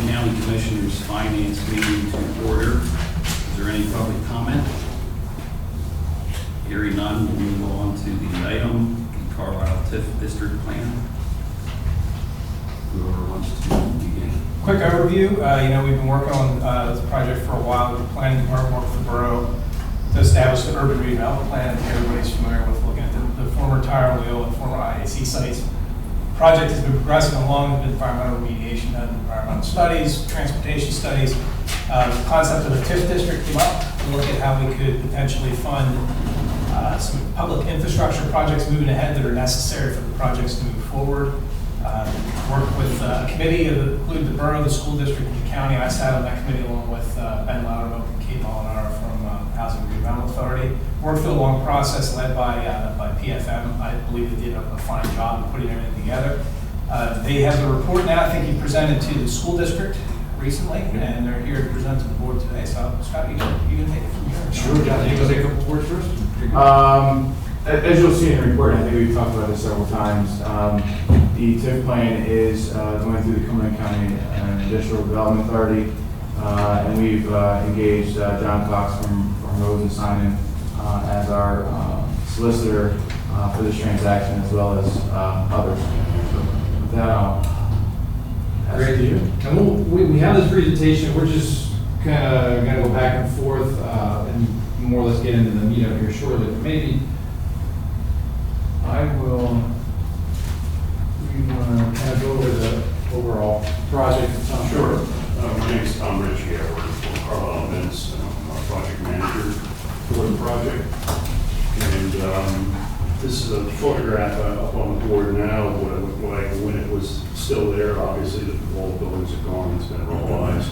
Cumberland County Commissioners Finance meeting to order. Is there any public comment? Hearing none, we'll move on to the item, the Carlisle TIF District Plan. Whoever wants to begin. Quick overview. We've been working on this project for a while. The planning department worked with the borough to establish the urban redevelopment plan that everybody's familiar with, looking at the former tire wheel and former IAC sites. Project has been progressing along with environmental remediation and environmental studies, transportation studies. The concept of a TIF district came up to look at how we could potentially fund some public infrastructure projects moving ahead that are necessary for the projects to move forward. Worked with a committee that included the borough, the school district, and the county. I sat on that committee along with Ben Loudermilk and Kate Molinaro from Housing Redevelopment Authority. Worked through a long process led by PFM. I believe they did a fine job of putting everything together. They have the report now. I think he presented to the school district recently, and they're here to present to the board today. So, Scott, you can take it from here. Sure, John, you go take a couple words first. As you'll see in the report, I think we've talked about this several times. The TIF plan is going through the Cumberland County Industrial Development Authority, and we've engaged John Cox from Rose and Simon as our solicitor for this transaction, as well as others. So with that, I'll pass it to you. And we have this presentation. We're just kind of going to go back and forth and more or less get into the meat of it here shortly. But maybe I will. We want to kind of go over the overall project. Sure. My name is Tom Rich here. I work for Carlisle Events. I'm a project manager for the project. And this is a photograph up on the board now of what it looked like when it was still there. Obviously, all the buildings are gone. It's been ruralized.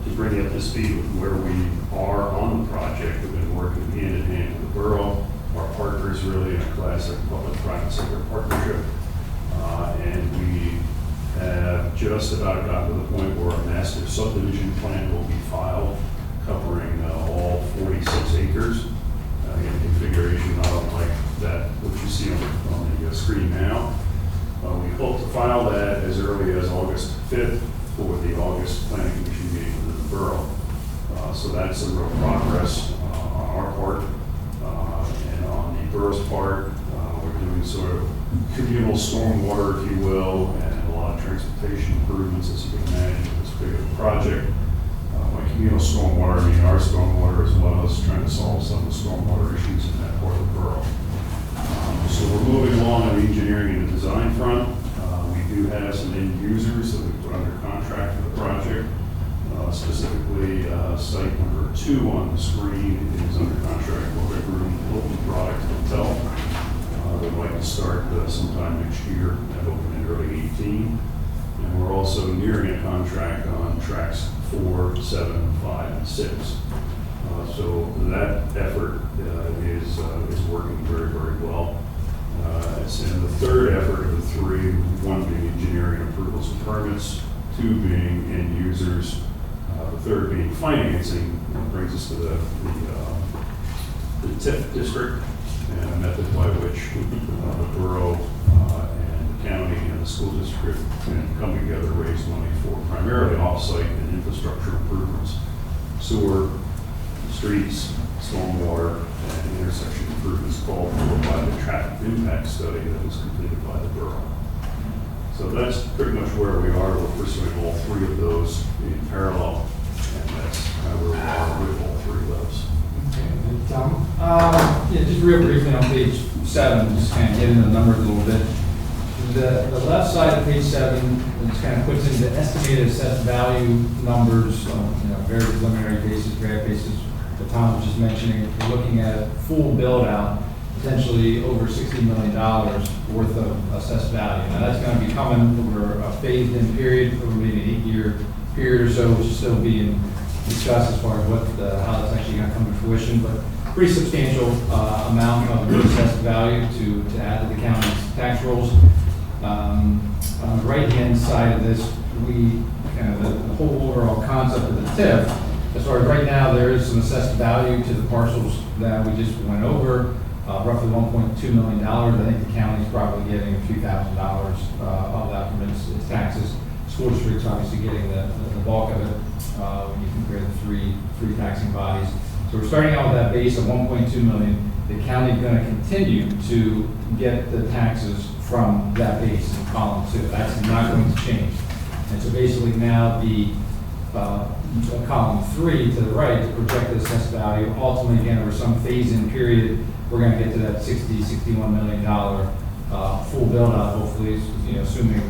To bring you up to speed with where we are on the project, we've been working hand in hand with the borough. Our partner is really in a classic public-private sector partnership. And we have just about gotten to the point where a master subdivision plan will be filed, covering all 46 acres. In configuration not unlike that which you see on the screen now. We hope to file that as early as August 5th for the August Planning Commission meeting with the borough. So that's some real progress on our part. And on the borough's part, we're doing sort of communal stormwater, if you will, and a lot of transportation improvements, as you can imagine, with this big of a project. By communal stormwater, I mean our stormwater, as well as trying to solve some of the stormwater issues in that part of the borough. So we're moving along on the engineering and the design front. We do have some end users that we put under contract for the project. Specifically, site number 2 on the screen is under contract for a room Hilton Product Hotel. We'd like to start sometime next year, and open in early 18. And we're also nearing a contract on tracks 4, 7, 5, and 6. So that effort is working very, very well. It's in the third effort of the 3, 1 being engineering approvals and permits, 2 being end users, the third being financing. That brings us to the TIF district, and a method by which the borough and the county and the school district can come together, raise money for primarily off-site and infrastructure improvements, sewer, streets, stormwater, and intersection improvements called for by the traffic impact study that was completed by the borough. So that's pretty much where we are. We're pursuing all 3 of those in parallel, and that's kind of where we are with all 3 of those. Okay, Tom. Just real briefly on page 7, just kind of get into the numbers a little bit. The left side of page 7 just kind of puts in the estimated assessed value numbers on very preliminary basis, draft basis. That Tom was just mentioning, we're looking at a full build out, potentially over $60 million worth of assessed value. Now that's going to be coming over a phased in period, over maybe an 8-year period or so, which is still being discussed as far as how that's actually going to come to fruition. But pretty substantial amount of assessed value to add to the county's tax rolls. On the right-hand side of this, we kind of the whole overall concept of the TIF. As far as right now, there is some assessed value to the parcels that we just went over, roughly $1.2 million. I think the county's probably getting a few $1,000s of that from its taxes. School district's obviously getting the bulk of it, when you compare the three taxing bodies. So we're starting out with that base of 1.2 million. The county is gonna continue to get the taxes from that base in column 2. That's not going to change. And so basically now the column 3 to the right, the projected assessed value, ultimately again over some phase-in period, we're going to get to that $61 million full build-out, hopefully, assuming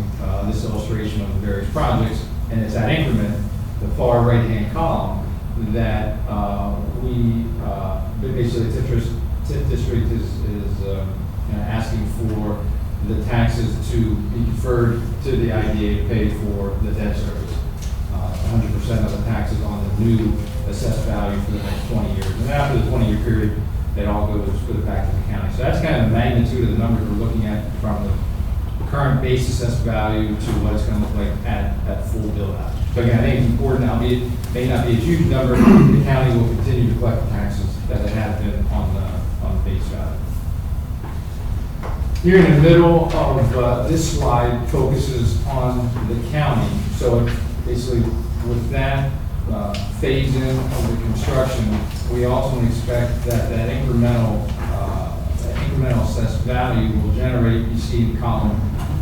this illustration of the various projects, and it's that increment, the far right-hand column, that we basically the TIF district is asking for the taxes to be deferred to the IDA to pay for the debt service. 100% of the taxes on the new assessed value for the next 20 years. And after the 20-year period, it all goes back to the county. So that's kind of the magnitude of the numbers we're looking at from the current base assessed value to what it's going to look like at full build out. So again, I think it's important, albeit it may not be a huge number, the county will continue to collect the taxes that it has been on the base value. Here in the middle of this slide focuses on the county. So basically with that phase in of the construction, we also expect that incremental assessed value will generate, you see in column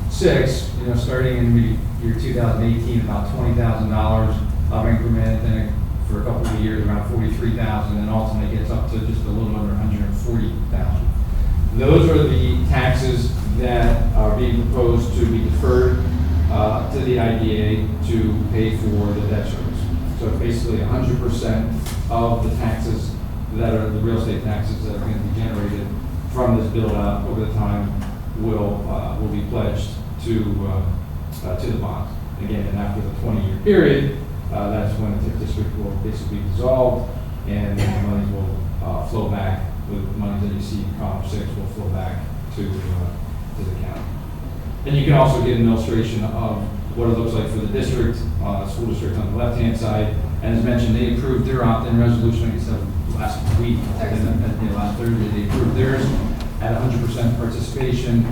6, starting in the year 2018, about $20,000 of increment, then for a couple of years around $43,000, and ultimately gets up to just a little under $140,000. Those are the taxes that are being proposed to be deferred to the IDA to pay for the debt service. So basically 100% of the taxes that are the real estate taxes that are going to be generated from this build out over the time will be pledged to the bonds. Again, and after the 20-year period, that's when the TIF district will basically dissolve, and then the monies will flow back. With the money that you see in column 6 will flow back to the county. And you can also get an illustration of what it looks like for the district, school district on the left-hand side. And as mentioned, they approved their opt-in resolution, I guess last week, last Thursday, they approved theirs at 100% participation.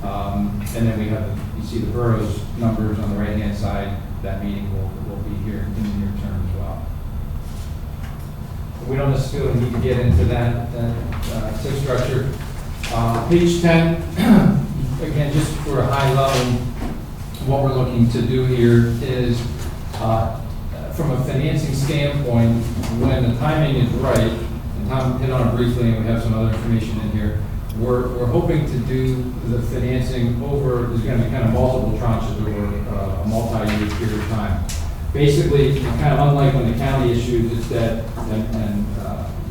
And then we have, you see the borough's numbers on the right-hand side. That meeting will be here in the near term as well. We don't necessarily need to get into that TIF structure. Page 10, again, just for a high level, what we're looking to do here is, from a financing standpoint, when the timing is right, and Tom hit on it briefly, and we have some other information in here, we're hoping to do the financing over, there's going to be kind of multiple tranches over a multi-year period of time. Basically, kind of unlike when the county issues its debt and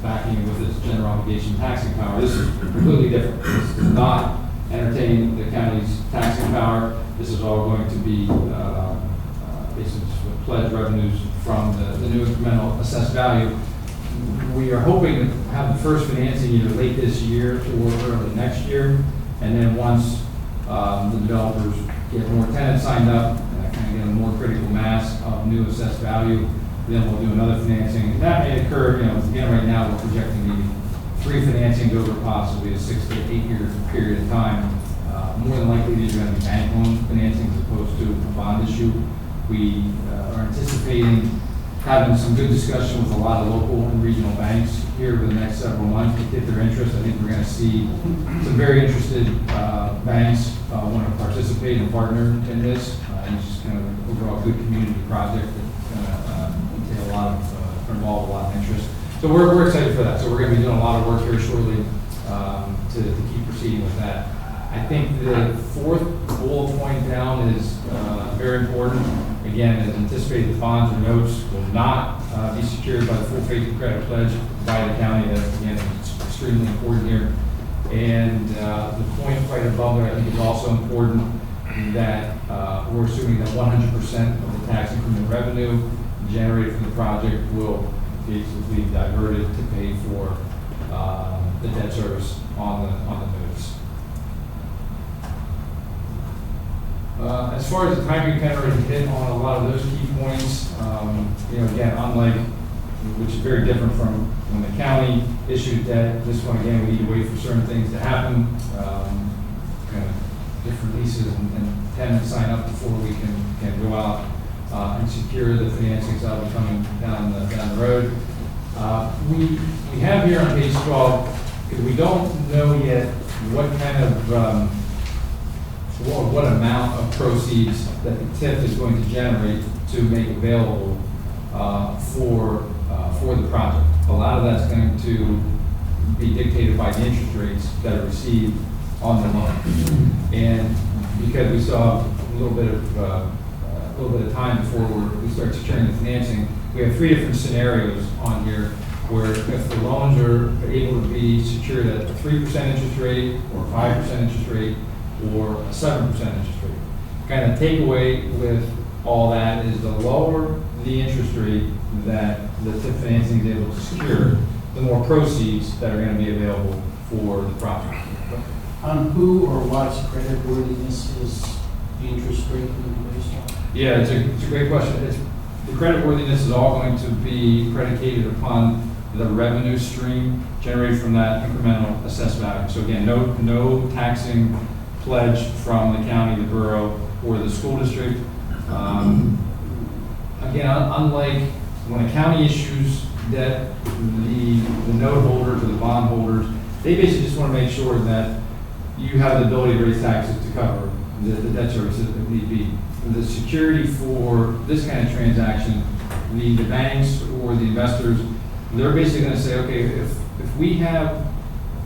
backing with its general obligation taxing power, this is completely different. This is not entertaining the county's taxing power. This is all going to be basically pledge revenues from the new incremental assessed value. We are hoping to have the first financing either late this year or early next year, and then once the developers get more tenants signed up, kind of get a more critical mass of new assessed value, then we'll do another financing. And that may occur, again, right now we're projecting maybe 3 financings over possibly a 6 to 8 year period of time. More than likely these are going to be bank loan financing as opposed to a bond issue. We are anticipating having some good discussion with a lot of local and regional banks here over the next several months to get their interest. I think we're going to see some very interested banks want to participate and partner in this. It's just kind of an overall good community project that's going to take involve a lot of interest. So we're excited for that. So we're going to be doing a lot of work here shortly to keep proceeding with that. I think the 4th bullet point down is very important. Again, as anticipated, the bonds or notes will not be secured by the full faith and credit pledge by the county. That's, again, extremely important here. And the point right above it, I think, is also important that we're assuming that 100% of the tax increment revenue generated from the project will basically be diverted to pay for the debt service on the notes. As far as the timing, kind of already hit on a lot of those key points. Again, unlike, which is very different from when the county issued debt, this one, again, we need to wait for certain things to happen. Kind of different leases and tenants sign up before we can go out and secure the financings that will be coming down the road. We have here on page 12, because we don't know yet what kind of, what amount of proceeds that the TIF is going to generate to make available for the project. A lot of that's going to be dictated by the interest rates that are received on the loan. And because we saw a little bit of time before we start securing the financing, we have 3 different scenarios on here where if the loans are able to be secured at a 3% interest rate or 5% interest rate or a 7% interest rate. Kind of takeaway with all that is the lower the interest rate that the TIF financing is able to secure, the more proceeds that are going to be available for the project. On who or what's creditworthiness is the interest rate going to be based on? Yeah, it's a great question. The creditworthiness is all going to be predicated upon the revenue stream generated from that incremental assessed value. So again, no taxing pledge from the county, the borough, or the school district. Again, unlike when a county issues debt, the note holders or the bond holders, they basically just want to make sure that you have the ability to raise taxes to cover the debt service if need be. The security for this kind of transaction, the banks or the investors, they're basically going to say, okay, if we have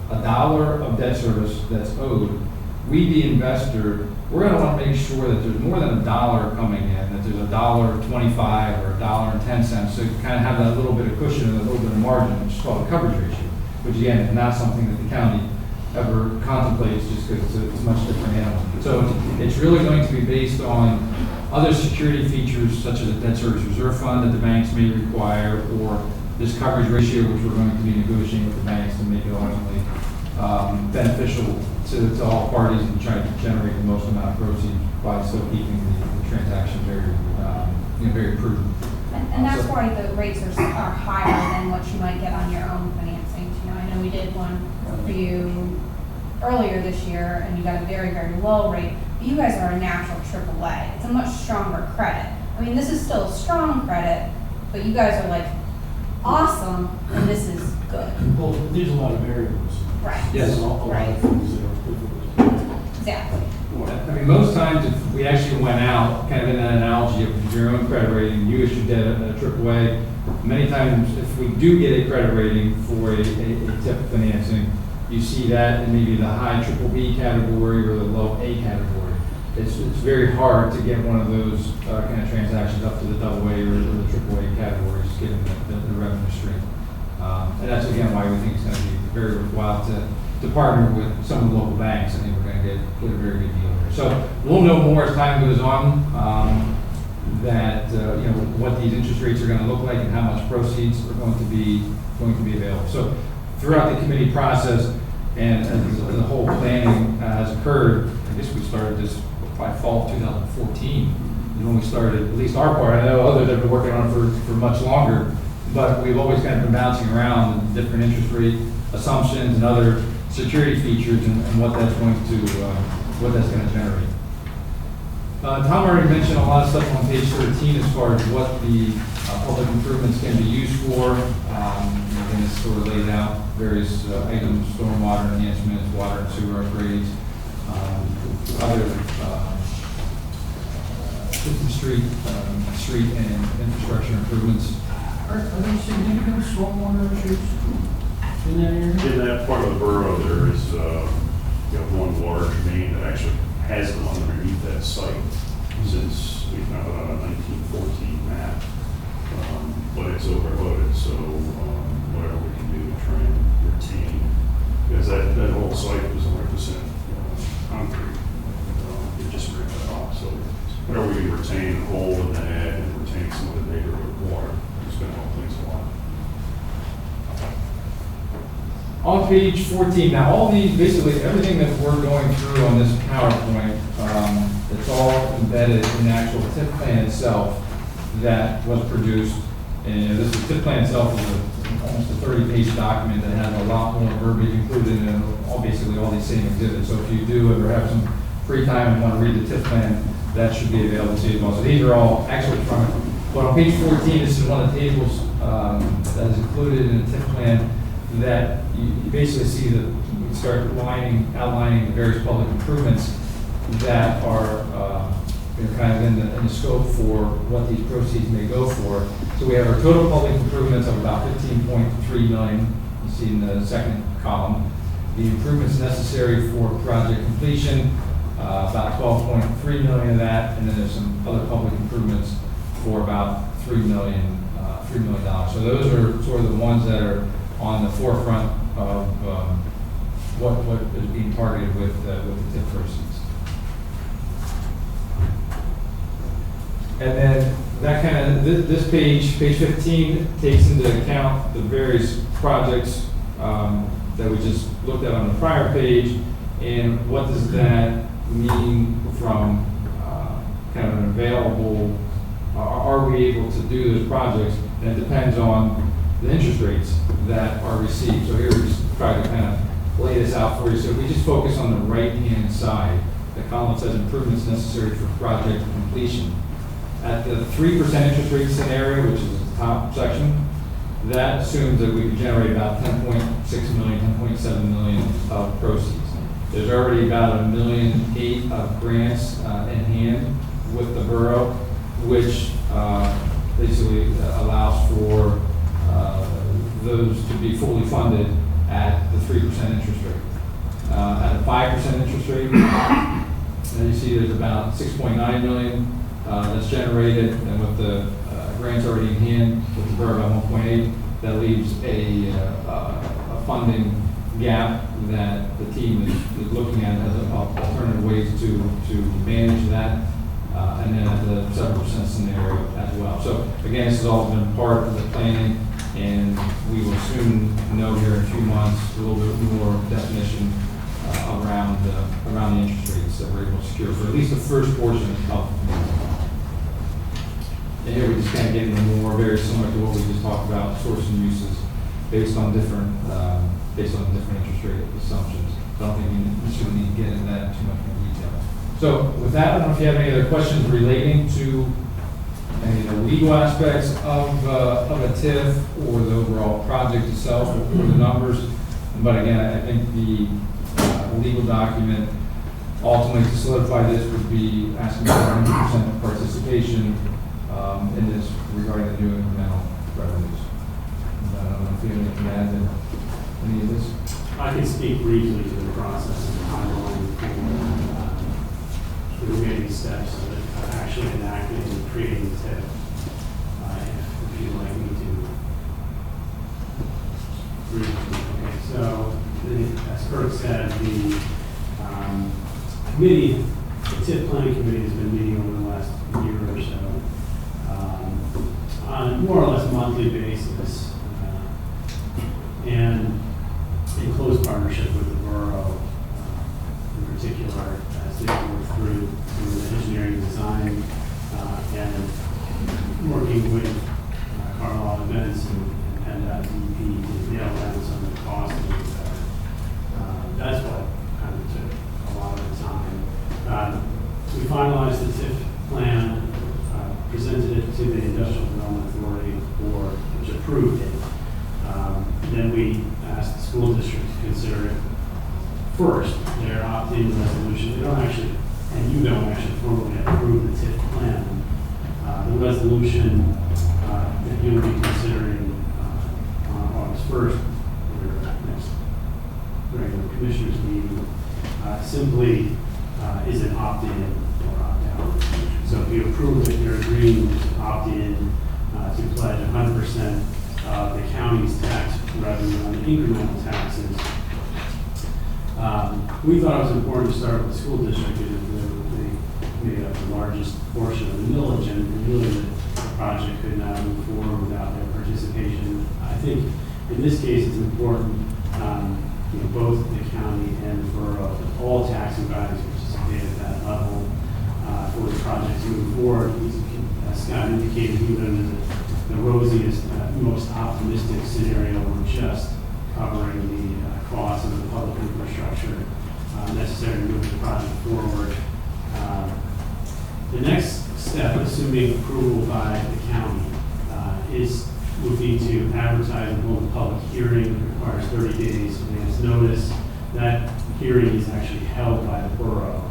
$1 of debt service that's owed, we, the investor, we're going to want to make sure that there's more than $1 coming in, that there's $1.25 or $1.10, so you kind of have that little bit of cushion and a little bit of margin, which is called a coverage ratio, which again is not something that the county ever contemplates just because it's a much different animal. So it's really going to be based on other security features such as a debt service reserve fund that the banks may require, or this coverage ratio, which we're going to be negotiating with the banks to make it ultimately beneficial to all parties and try to generate the most amount of proceeds by still keeping the transaction very prudent. And that's why the rates are higher than what you might get on your own financing. You know, I know we did one for you earlier this year, and you got a very, very low rate. But you guys are a natural AAA. It's a much stronger credit. I mean, this is still a strong credit, but you guys are like awesome, and this is good. Well, there's a lot of variables. Right. Yes. There's a lot of things that are difficult. Exactly. I mean, most times if we actually went out, kind of in that analogy of your own credit rating, you issued debt at a AAA. Many times, if we do get a credit rating for a TIF financing, you see that in maybe the high BBB category or the low A category. It's very hard to get one of those kind of transactions up to the AA or the AAA categories, given the revenue stream. And that's again why we think it's going to be very worthwhile to partner with some of the local banks. I think we're going to get a very good deal here. So we'll know more as time goes on that what these interest rates are going to look like and how much proceeds are going to be available. So throughout the committee process and as the whole planning has occurred, I guess we started this by fall of 2014 when we started, at least our part. I know others have been working on it for much longer, but we've always kind of been bouncing around different interest rate assumptions and other security features and what that's going to generate. Tom already mentioned a lot of stuff on page 13 as far as what the public improvements can be used for. Again, it's sort of laid out various items: stormwater enhancements, water and sewer upgrades, other 50th Street and infrastructure improvements. Are there significant stormwater issues in that area? In that part of the borough, there is one large main that actually has them underneath that site since we found it on a 1914 map. But it's overloaded, so whatever we can do to try and retain, because that whole site was 100% concrete. It just ripped it off. So whatever we can retain, hold in the head, and retain some of the neighborhood water, it's going to help things a lot. On page 14, now all these, basically everything that we're going through on this PowerPoint, it's all embedded in the actual TIF plan itself that was produced. And this TIF plan itself is almost a 30-page document that has a lot more verbiage included in it, basically all these same exhibits. So if you do ever have some free time and want to read the TIF plan, that should be available to you as well. So these are all excerpts from it. But on page 14, this is one of the tables that is included in the TIF plan that you basically see that we start outlining the various public improvements that are kind of in the scope for what these proceeds may go for. So we have our total public improvements of about 15.3 million, you see in the second column. The improvements necessary for project completion, about 12.3 million of that, and then there's some other public improvements for about $3 million. So those are sort of the ones that are on the forefront of what is being targeted with the TIF proceeds. And then that kind of, this page 15, takes into account the various projects that we just looked at on the prior page, and what does that mean from kind of an available, are we able to do those projects? And it depends on the interest rates that are received. So here we just try to kind of lay this out for you. So if we just focus on the right-hand side, the column says improvements necessary for project completion. At the 3% interest rate scenario, which is the top section, that assumes that we can generate about 10.6 million, 10.7 million of proceeds. There's already about $1.8 million of grants in hand with the borough, which basically allows for those to be fully funded at the 3% interest rate. At a 5% interest rate, you see there's about 6.9 million that's generated, and with the grants already in hand, with the borough about 1.8, that leaves a funding gap that the team is looking at as alternative ways to manage that, and then at the 7% scenario as well. So again, this has all been part of the planning, and we will soon know here in a few months a little bit more definition around the interest rates that we're able to secure for at least the first portion of. And here we just kind of get into more very similar to what we just talked about, source and uses based on different interest rate assumptions. So I don't think we necessarily need to get into that too much more detail. So with that, I don't know if you have any other questions relating to any of the legal aspects of a TIF or the overall project itself or the numbers. But again, I think the legal document ultimately to solidify this would be asking for 100% participation in this regarding the new incremental revenues. I don't know if you have anything to add to any of this. I can speak briefly to the process and the timeline for the remaining steps of actually enacting and creating the TIF. If you'd like me to briefly. Okay, so as Kurt said, the committee, the TIF planning committee has been meeting over the last year or so on a more or less monthly basis, and in close partnership with the borough, in particular, as they work through the engineering design and working with Carlisle Events and PennDOT DEP to nail down some of the costs. That's what kind of took a lot of the time. We finalized the TIF plan, presented it to the Industrial Development Authority Board, which approved it. Then we asked the school district to consider it first, their opt-in resolution. They don't actually, and you don't actually formally approve the TIF plan. The resolution that you'll be considering on August 1st, your next regular commissioners meeting, simply is an opt-in or opt-out. So if you approve it, you're agreeing to opt in to pledge 100% of the county's tax revenue on the incremental taxes. We thought it was important to start with the school district because they made up the largest portion of the millage, and really the project could not move forward without their participation. I think in this case it's important, both the county and the borough, all taxing bodies participate at that level for the project to move forward. As Scott indicated, even the rosiest, most optimistic scenario, we're just covering the cost of the public infrastructure necessary to move the project forward. The next step, assuming approval by the county, would be to advertise and hold a public hearing. It requires 30 days advance notice. That hearing is actually held by the borough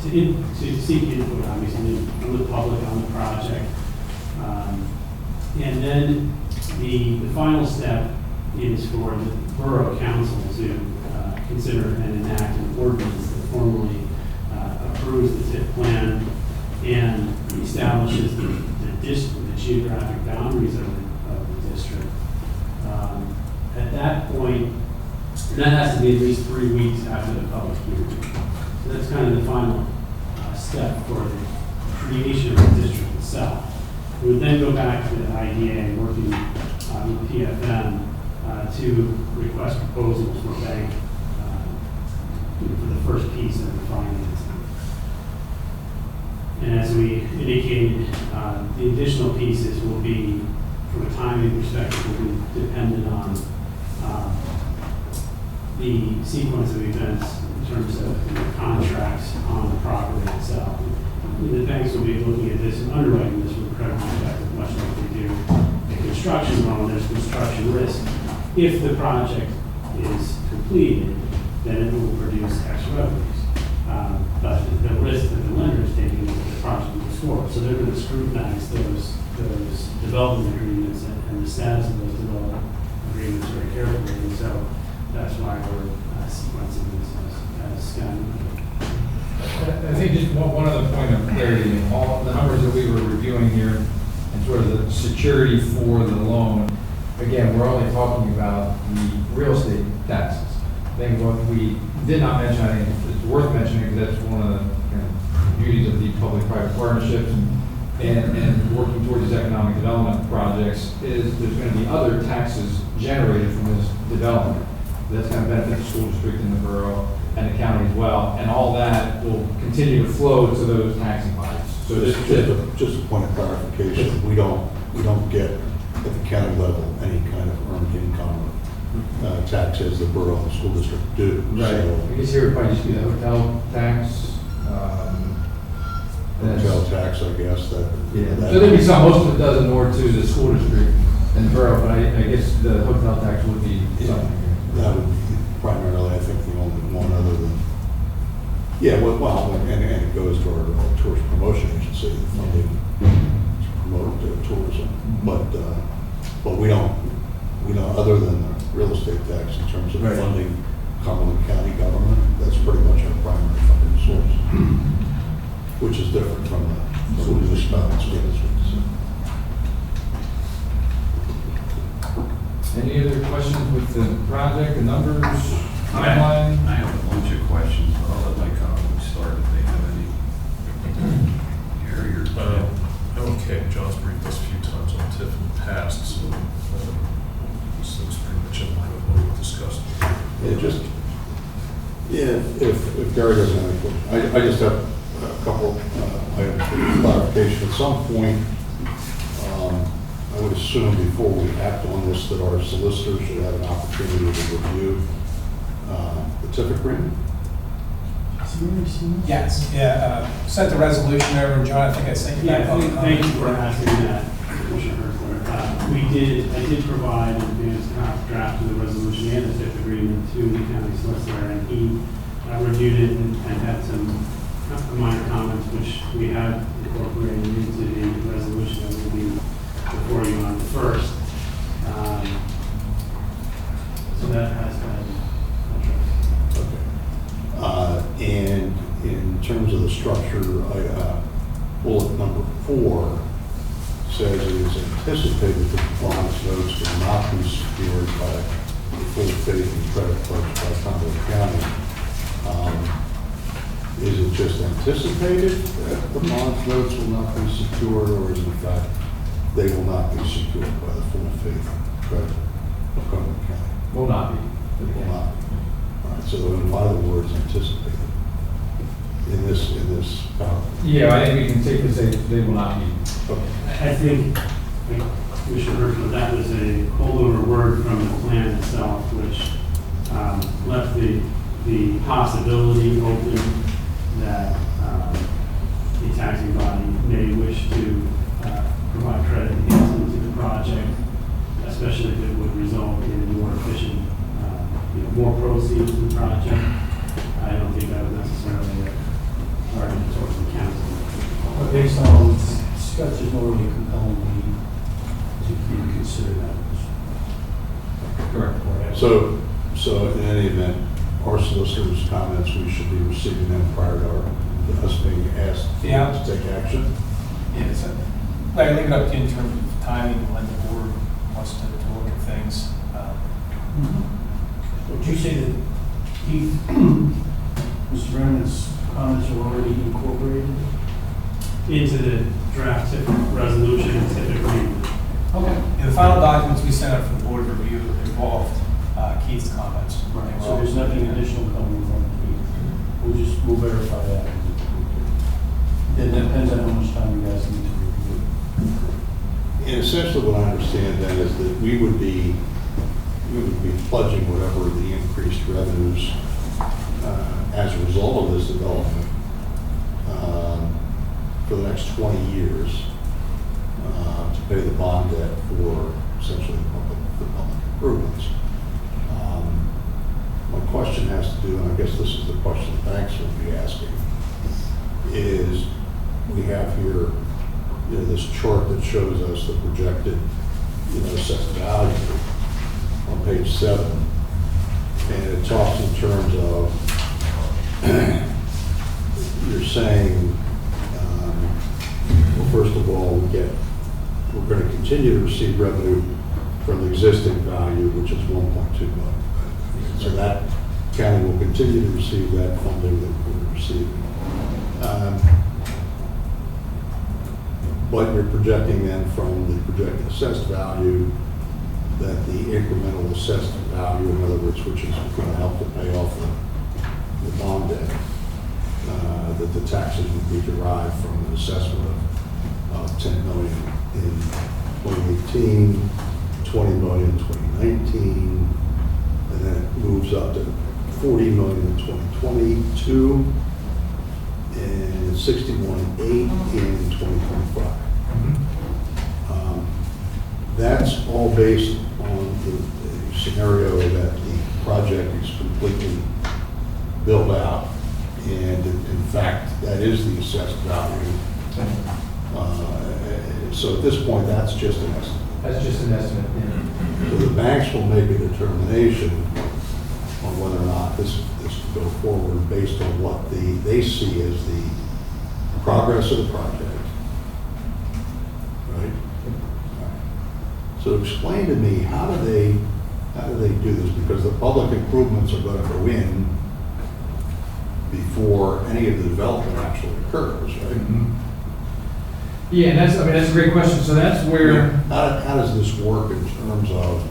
to seek input, obviously, from the public on the project. And then the final step is for the borough council to consider and enact an ordinance that formally approves the TIF plan and establishes the geographic boundaries of the district. At that point, that has to be at least 3 weeks after the public hearing. So that's kind of the final step for the creation of the district itself. We would then go back to the IDA, working with PFM to request proposals for bank for the first piece of the financing. And as we indicated, the additional pieces will be, from a timing perspective, will be dependent on the sequence of events in terms of contracts on the property itself. The banks will be looking at this and underwriting this with credit perspective, much like they do in construction loan. There's construction risk. If the project is completed, then it will produce X revenues. But the risk that the lender is taking is that the project will score. So they're going to scrutinize those development agreements and the status of those development agreements very carefully. And so that's why we're sequencing this as Scott. I think just one other point of clarity, all the numbers that we were reviewing here and sort of the security for the loan, again, we're only talking about the real estate taxes. I think what we did not mention, I think it's worth mentioning because that's one of the beauties of the public-private partnerships and working towards these economic development projects is there's going to be other taxes generated from this development. That's going to benefit the school district and the borough and the county as well, and all that will continue to flow to those taxing bodies. So Just a point of clarification, we don't get at the county level any kind of earned income or taxes the borough and the school district do. Right. So, I guess here would probably just be the hotel tax. hotel tax, I guess, that. Yeah. that- So there'd be some, most of it does inure to the school district and the borough, but I guess the hotel tax would be something here. That would be primarily, I think, the only one other than, yeah, well, and it goes to our tourist promotion agency, funding to promote tourism. But we don't, other than the real estate tax in terms of Right. funding Cumberland County government, that's pretty much our primary funding source, which is different from the school district. Any other questions with the project, the numbers, I timeline? have a bunch of questions, but I'll let my colleagues start if they have any. Gary, or Okay, John's briefed us a few times on TIF in the past, so this looks pretty much in line with what we discussed. If Gary doesn't have any questions, I just have a couple items for clarification. At some point, I would assume before we act on this that our solicitor should have an opportunity to review the TIF agreement. Yes, yeah, sent the resolution over, and John, I think I sent you Yeah, that. thank you for asking that, Commissioner Hertzler. I did provide an advanced draft of the resolution and the TIF agreement to the county solicitor, and he reviewed it and had some minor comments, which we have incorporated into the resolution that will be before you on the first. So that has been addressed. Okay. And in terms of the structure, bullet number 4 says it is anticipated that the bonds notes will not be secured by the full faith and credit pledged by Cumberland County. Is it just anticipated that the bonds notes will not be secured, or is it in fact they will not be secured by the full faith and credit of Cumberland County? Will not be. Will not be. All right, so in other words, anticipated in this paragraph. Yeah, I think we can safely say they will not be. Okay. I think, Commissioner Hertzler, that was a holdover word from the plan itself, which left the the possibility open that the taxing body may wish to provide credit enhancement to the project, especially if it would result in more efficient, more proceeds to the project. I don't think that was necessarily a argument towards the council. But based on such an already compelling need, to consider that. Correct. So in any event, our solicitor's comments, we should be receiving them prior to us being asked Yeah. to take action. Yeah, so, I leave it up to you in terms of timing, when the board wants to look at things. Would you say that Keith, Mr. Brennan's comments are already incorporated? Into the draft resolution and typically, Okay. Yeah, the final documents we sent out for the board review involved Keith's comments. Right, so there's nothing additional coming from Keith. We'll verify that. It depends on how much time you guys need to review it. And essentially what I understand then is that we would be pledging whatever the increased revenues as a result of this development for the next 20 years to pay the bond debt for essentially the public improvements. My question has to do, and I guess this is the question the banks will be asking, is we have here, this chart that shows us the projected, assessed value on page 7, and it talks in terms of, you're saying, well, first of all, we're going to continue to receive revenue from the existing value, which is 1.2 million. So that county will continue to receive that funding that we're receiving. But you're projecting then from the projected assessed value that the incremental assessed value, in other words, which is going to help to pay off the bond debt, that the taxes would be derived from an assessment of 10 million in 2018, 20 million in 2019, and then it moves up to 40 million in 2022, and 61.8 in 2025. That's all based on the scenario that the project is completely built out, and in fact, that is the assessed value. So at this point, that's just an estimate. That's just an estimate, yeah. So the banks will make a determination on whether or not this will go forward based on what they see as the progress of the project. Right? So explain to me, how do they do this? Because the public improvements are going to go in before any of the development actually occurs, right? Mm-hmm. Yeah, and that's a great question. So that's where. How does this work in terms of,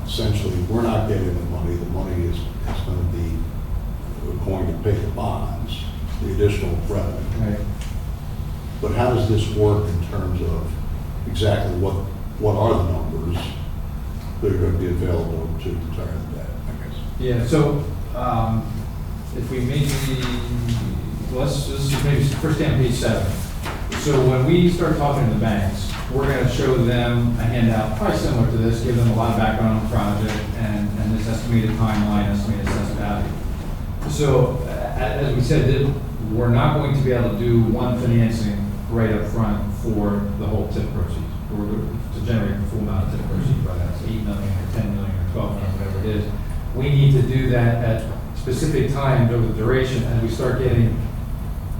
essentially, we're not getting the money is going to be, we're going to pay the bonds, the additional revenue. Right. But how does this work in terms of exactly what are the numbers that are going to be available to retire the debt, I guess? Yeah, so if we maybe, let's maybe first down page 7. So when we start talking to the banks, we're going to show them a handout, probably similar to this, give them a lot of background on the project and this estimated timeline, estimated assessed value. So as we said, we're not going to be able to do one financing right up front for the whole TIF proceeds. We're to generate the full amount of TIF proceeds, whether that's 8 million or 10 million or 12 million, whatever it is. We need to do that at specific times over the duration as we start getting,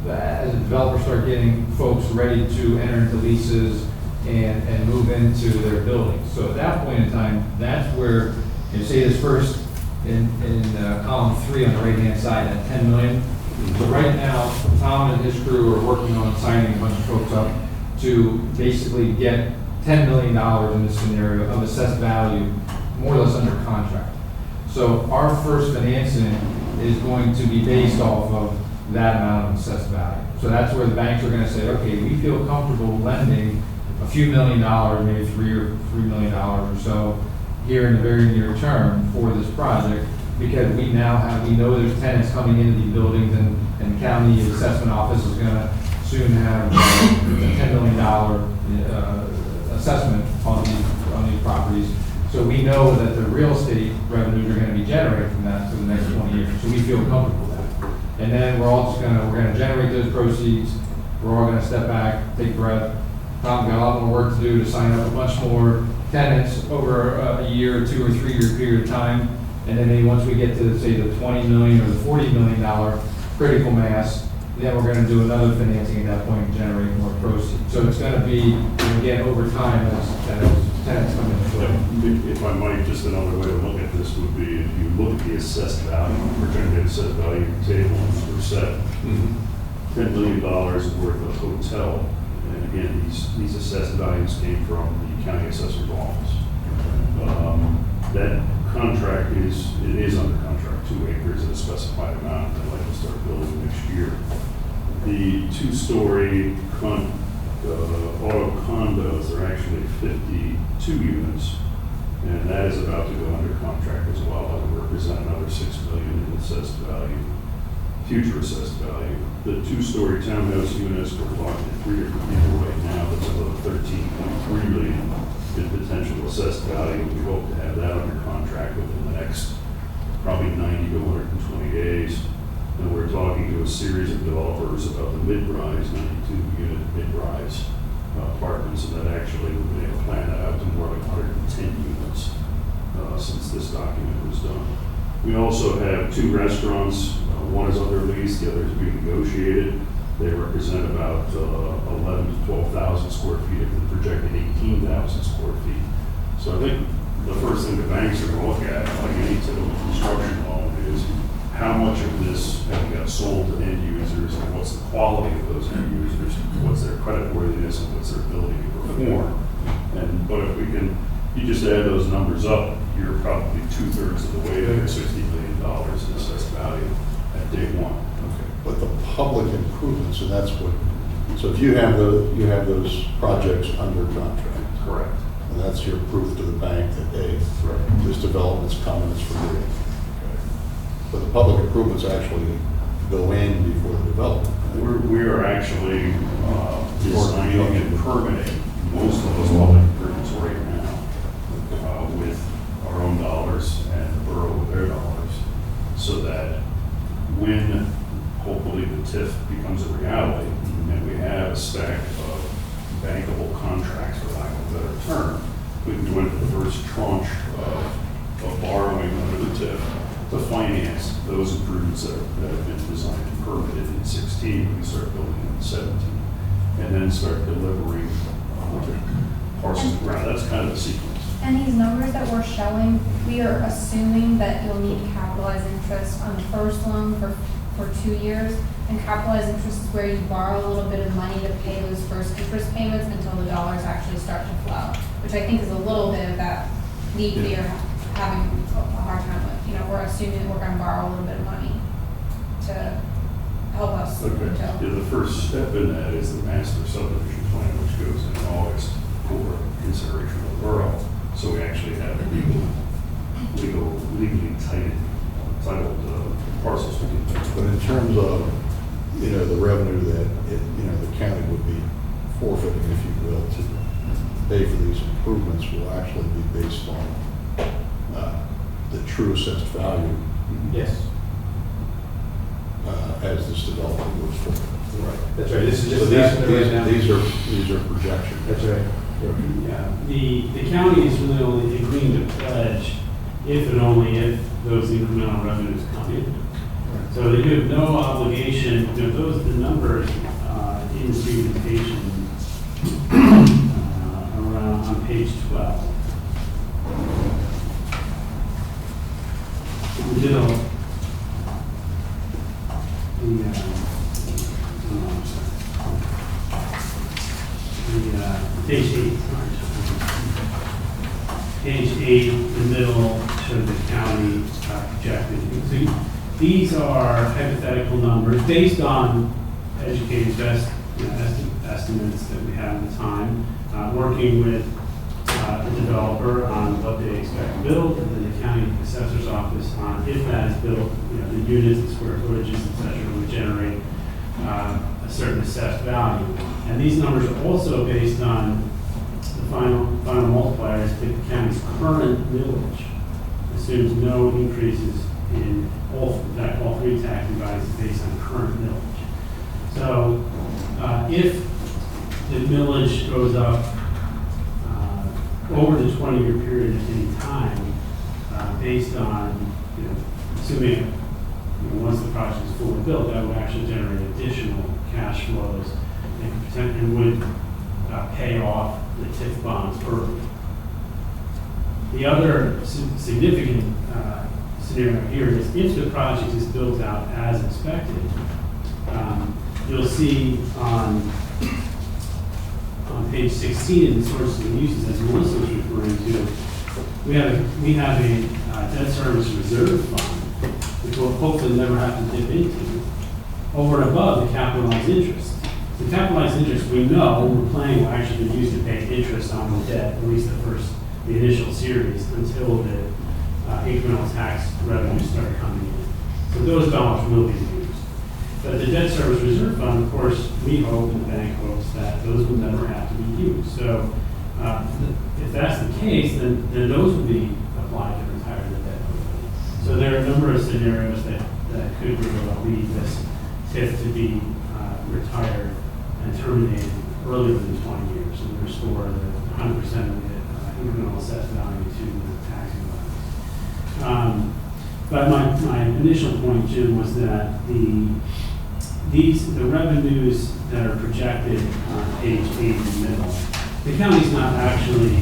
as the developers start getting folks ready to enter into leases and move into their buildings. So at that point in time, that's where, you say this first in column 3 on the right-hand side at 10 million. So right now, Tom and his crew are working on signing a bunch of folks up to basically get $10 million in this scenario of assessed value, more or less under contract. So our first financing is going to be based off of that amount of assessed value. So that's where the banks are going to say, okay, we feel comfortable lending a few $1 million, maybe $3 million or so here in the very near term for this project, because we know there's tenants coming into these buildings, and the county assessment office is gonna soon have a $10 million assessment on these properties. So we know that the real estate revenues are gonna be generated from that for the next 20 years, so we feel comfortable with that. And then we're gonna generate those proceeds, we're all gonna step back, take a breath. Tom got a lot more work to do to sign up a bunch more tenants over a year, 2 or 3 year period of time. And then maybe once we get to, say, the $20 million or the $40 million critical mass, then we're gonna do another financing at that point and generate more proceeds. So it's gonna be, again, over time, as tenants come in. If I might, just another way to look at this would be, if you look at the assessed value, projected assessed value table on number 7, $10 million worth of hotel. And again, these assessed values came from the county assessor's office. That contract is under contract, 2 acres at a specified amount. They'd like to start building next year. The 2-story auto condos are actually 52 units, and that is about to go under contract as well. That would represent another $6 million in assessed value, future assessed value. The 2-story townhouse units, we're talking to 3 different people right now. That's about $13.3 million in potential assessed value. We hope to have that under contract within the next probably 90 to 120 days. And we're talking to a series of developers about the mid-rise, 92-unit mid-rise apartments, and that actually we've been able to plan that out to more like 110 units since this document was done. We also have 2 restaurants. One is under lease, the other is being negotiated. They represent about 11 to 12,000 square feet of the projected 18,000 square feet. So I think the first thing the banks are going to look at, like any typical construction loan, is how much of this have got sold to end users, and what's the quality of those end users, what's their credit worthiness, and what's their ability to perform. But if we can, you just add those numbers up, you're probably 2/3 of the way there, $60 million in assessed value at day one. But the public improvements, and that's what, so if you have those projects under contract. Correct. And that's your proof to the bank that, hey, this development's coming, it's for real. But the public improvements actually go in before the development. We are actually designing and permitting most of those public improvements right now with our own dollars and the borough with their dollars, so that when hopefully the TIF becomes a reality and we have a stack of bankable contracts, for lack of a better term, we can go into the first tranche of borrowing under the TIF to finance those improvements that have been designed and permitted in 16. We can start building in 17, and then start delivering parcels of ground. That's kind of the sequence. And these numbers that we're showing, we are assuming that you'll need capitalized interest on the first loan for 2 years. And capitalized interest is where you borrow a little bit of money to pay those first interest payments until the dollars actually start to flow, which I think is a little bit of that leap that you're having a hard time with. We're assuming that we're going to borrow a little bit of money to help us. Okay. The first step in that is the master subdivision plan, which goes in August for consideration of the borough. So we actually have legally titled parcels. But in terms of, the revenue that, the county would be forfeiting, if you will, to pay for these improvements will actually be based on the true assessed value Yes. as this development moves forward. Right. That's right. This is So just right now. these are projections. That's right. Yeah, the county is really only agreeing to pledge if and only if those incremental revenues come in. So they have no obligation, the numbers in the presentation around on page 12. We did page 8. Page 8, the middle, shows the county projected. So these are hypothetical numbers based on educated estimates that we have at the time, working with the developer on what they expect to build, and then the county assessor's office on if if that is built, you know, the units, the square footages, et cetera, would generate a certain assessed value. And these numbers are also based on the final multipliers, the county's current millage assumes no increases in all three taxing bodies based on current millage. So if the millage goes up over the 20-year period at any time, based on, you know, assuming, you know, once the project is fully built, that would actually generate additional cash flows and would pay off the TIF bonds early. The other significant scenario here is if the project is built out as expected, you'll see on page 16 in the sources and uses, as Melissa was referring to, we have a debt service reserve fund, which we'll hopefully never have to dip into, over and above the capitalized interest. The capitalized interest, we know, we're planning will actually be used to pay interest on the debt, at least the initial series, until the incremental tax revenues start coming in. So those dollars will be used. But the debt service reserve fund, of course, we hope and the bank hopes that those will never have to be used. So if that's the case, then those will be applied to retire the debt. So there are a number of scenarios that could lead this TIF to be retired and terminated earlier than 20 years and restore the 100% of the incremental assessed value to the taxing bodies. But my initial point, Jim, was that the revenues that are projected on page 8 in the middle, the county's not actually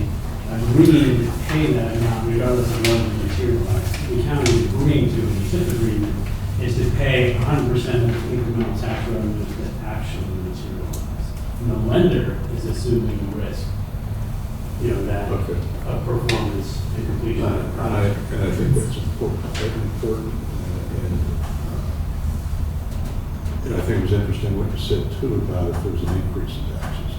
agreeing to pay that amount regardless of whether it materializes. The county is agreeing to, in the TIF agreement, is to pay 100% of the incremental tax revenues that actually materialize. And the lender is assuming the risk, you know, that of performance and completion of the project. And I think that's important. And I think it was interesting what you said too about if there was an increase in taxes.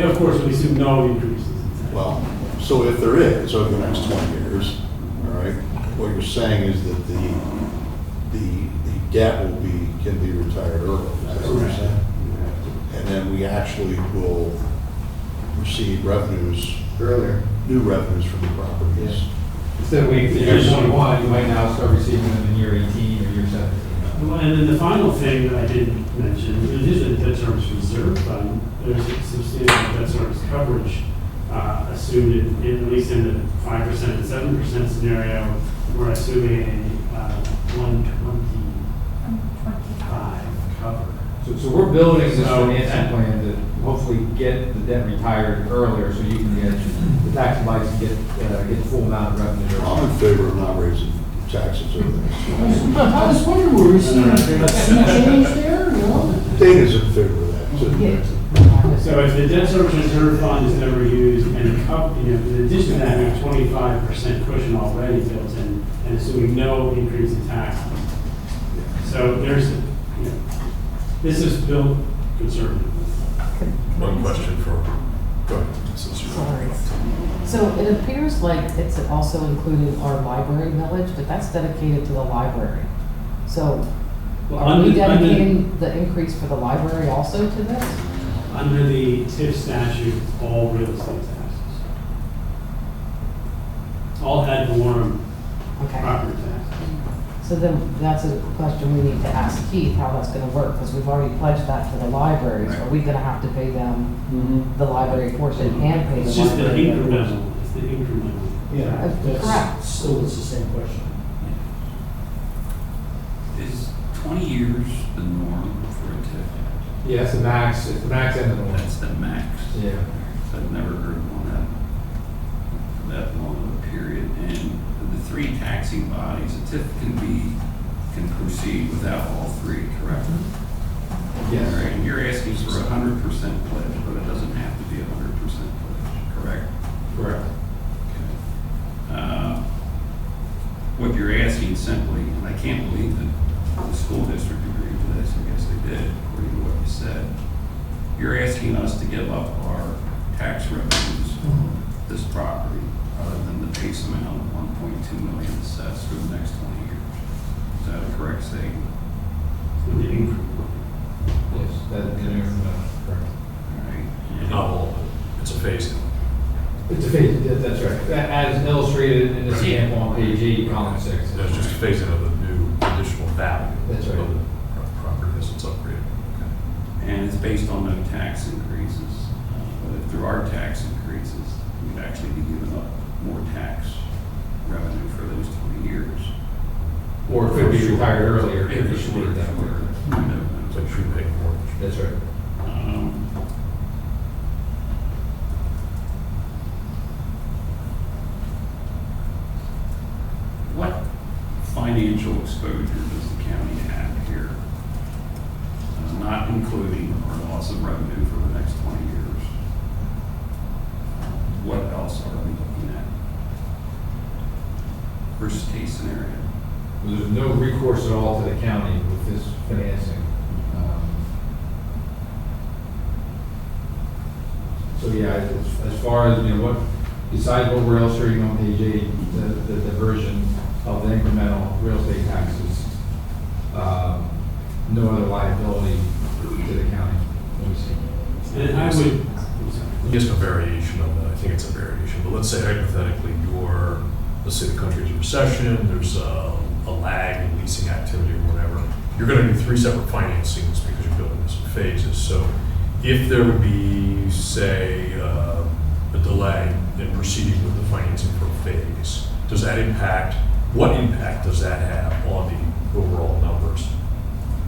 Of course, we assume no increases in tax. Well, so if there is over the next 20 years, all right, what you're saying is that the debt can be retired early. Is that what you're saying? And then we actually will receive revenues Earlier. New revenues from the properties. Instead of waiting for year 21, you might now start receiving them in year 18 or year 17. Well, and then the final thing that I didn't mention, in addition to the debt service reserve fund, there's substantial debt service coverage assumed at least in the 5% and 7% scenario. We're assuming a 125 cover. So we're building this So- financing plan to hopefully get the debt retired earlier, so you can get the tax advice and get the full amount of revenue. I'm in favor of not raising taxes over the next 20 years. I was wondering, were we seeing a sea change there, you know? Dana's in favor of that too. So if the debt service reserve fund is never used, and in addition to that, we have 25% cushion already built in, and assuming no increase in taxes. So there's, this is built conservatively. One question for, go ahead. Sorry. So it appears like it's also including our library village, but that's dedicated to the library. So are we dedicating the increase for the library also to this? Under the TIF statute, all real estate taxes. All ad valorem Okay. property taxes. So then that's a question we need to ask Keith, how that's gonna work, because we've already pledged that to the libraries. Are we gonna have to pay them the library portion and pay the It's just the library? incremental, it's the incremental. Yeah, Correct. that's still, it's the same question. Is 20 years the norm for a TIF? Yeah, it's the max end of the one. That's the max. Yeah. I've never heard one that long of a period. And the three taxing bodies, a TIF can proceed without all three, correct? Yes. All right, and you're asking for 100% pledge, but it doesn't have to be 100% pledge, correct? Correct. Okay. What you're asking simply, and I can't believe that the school district agreed to this, I guess they did, according to what you said. You're asking us to give up our tax revenues, this property, other than the face amount of 1.2 million assessed for the next 20 years. Is that a correct statement? With the increment. Yes, that, correct. All right. Not all of it, it's a phase-in. It's a phase, that's right. As illustrated in this example on page 8, column 6. That's just a phase-in of the new additional value. That's right. Of the property as it's upgraded. And it's based on no tax increases. But if there are tax increases, we'd actually be giving up more tax revenue for those 20 years. Or it could be retired earlier. Maybe if it's shorter, that way. It's like prepaid mortgage. That's right. What financial exposure does the county have here? Not including our loss of revenue for the next 20 years. What else are we looking at? Worst case scenario. There's no recourse at all to the county with this financing. So yeah, as far as, what, besides what we're illustrating on page 8, the diversion of the incremental real estate taxes, no other liability to the county. Let me see. And I would, Just a variation of that, I think it's a variation, but let's say hypothetically let's say the country's in recession, there's a lag in leasing activity or whatever. You're gonna do 3 separate financings because you're building this in phases. So if there would be, say, a delay in proceeding with the financing for a phase, what impact does that have on the overall numbers?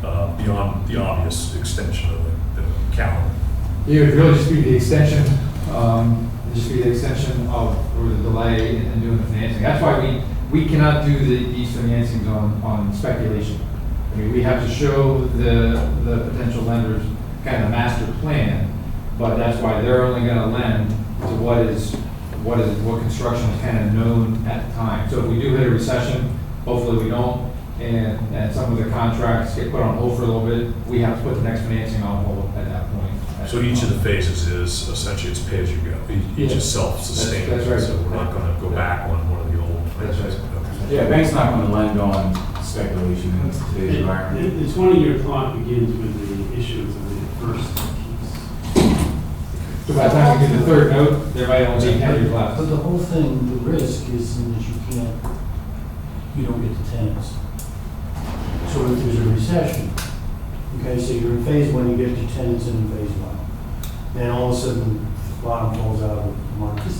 Beyond the obvious extension of the calendar? Yeah, it would really just be the extension, or the delay in doing the financing. That's why we cannot do these financings on speculation. I mean, we have to show the potential lenders kind of master plan, but that's why they're only gonna lend to what construction is kind of known at the time. So if we do hit a recession, hopefully we don't, and some of the contracts get put on hold for a little bit, we have to put the next financing on hold at that point. So each of the phases is essentially it's pay as you go. Each is self-sustained. That's right. So we're not gonna go back on one of the old. That's right. Okay. Yeah, bank's not gonna lend on speculation in today's environment. the 20-year clock begins with the issuance of the first piece. So by the time we get the third note, there might only be 10 years left. But the whole thing, the risk is in that you don't get the tenants. So if there's a recession, okay, so you're in phase 1, you get your tenants in phase 1. Then all of a sudden, the bottom falls out of the market.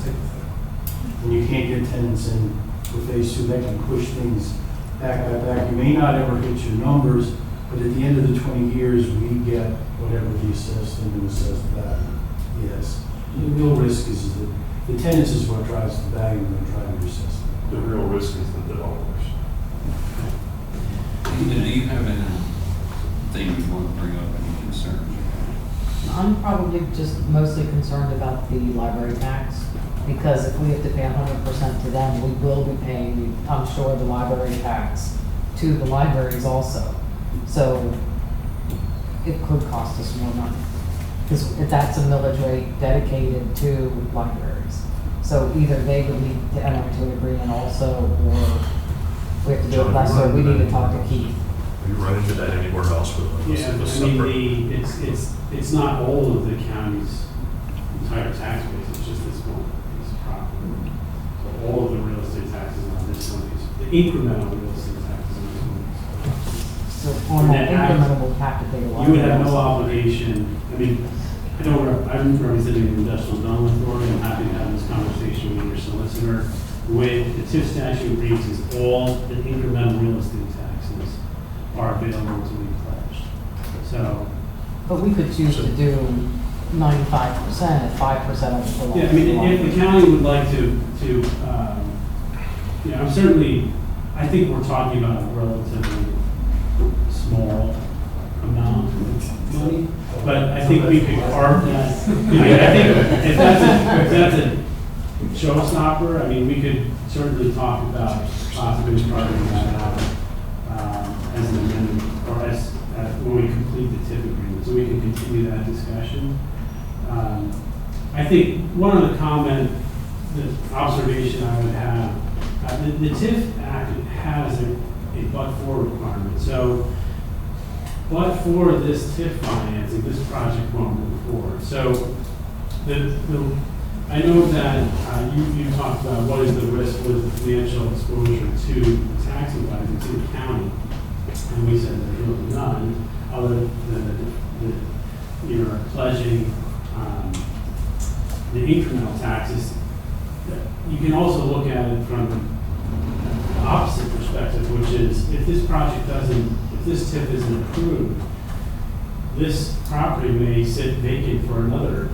And you can't get tenants in for phase 2, that can push things back. You may not ever hit your numbers, but at the end of the 20 years, we get whatever the assessed and the assessed value is. The real risk is that the tenants is what drives the value when they're trying to assess it. The real risk is the developers. Do you have anything you want to bring up, any concerns? I'm probably just mostly concerned about the library tax, because if we have to pay 100% to them, we will be paying, I'm sure, the library tax to the libraries also. So it could cost us more money, because that's a millage rate dedicated to libraries. So either they would need to enter into an agreement also, or we have to do it less, or we need to talk to Keith. Have you run into that anywhere else with Yeah, a I separate? mean, it's not all of the county's entire tax base, it's just this one piece of property. So all of the real estate taxes on this one piece, the incremental real estate taxes on this one piece. So on that And that incremental, we'll have to pay the You library. would have no also. obligation, I mean, I'm representing the Industrial Development Authority, I'm happy to have this conversation with your solicitor. The way the TIF statute reads is all the incremental real estate taxes are available to be pledged. So, But we could choose to do 95% at 5% of the belongs. yeah, I mean, if the county would like to, I'm certainly, I think we're talking about a relatively small amount of money, but I think we could carve that. I mean, I think if that's a showstopper, I mean, we could certainly talk about possibly carving that out as an amendment, or as when we complete the TIF agreement, so we can continue that discussion. I think one of the comment the observation I would have, the TIF Act has a but-for requirement. So, but for this TIF financing, this project won't move forward. So, I know that you talked about what is the risk, what is the financial exposure to the taxing bodies, to the county. And we said there's really none, other than that you're pledging the incremental taxes. You can also look at it from the opposite perspective, which is if this project if this TIF isn't approved, this property may sit vacant for another,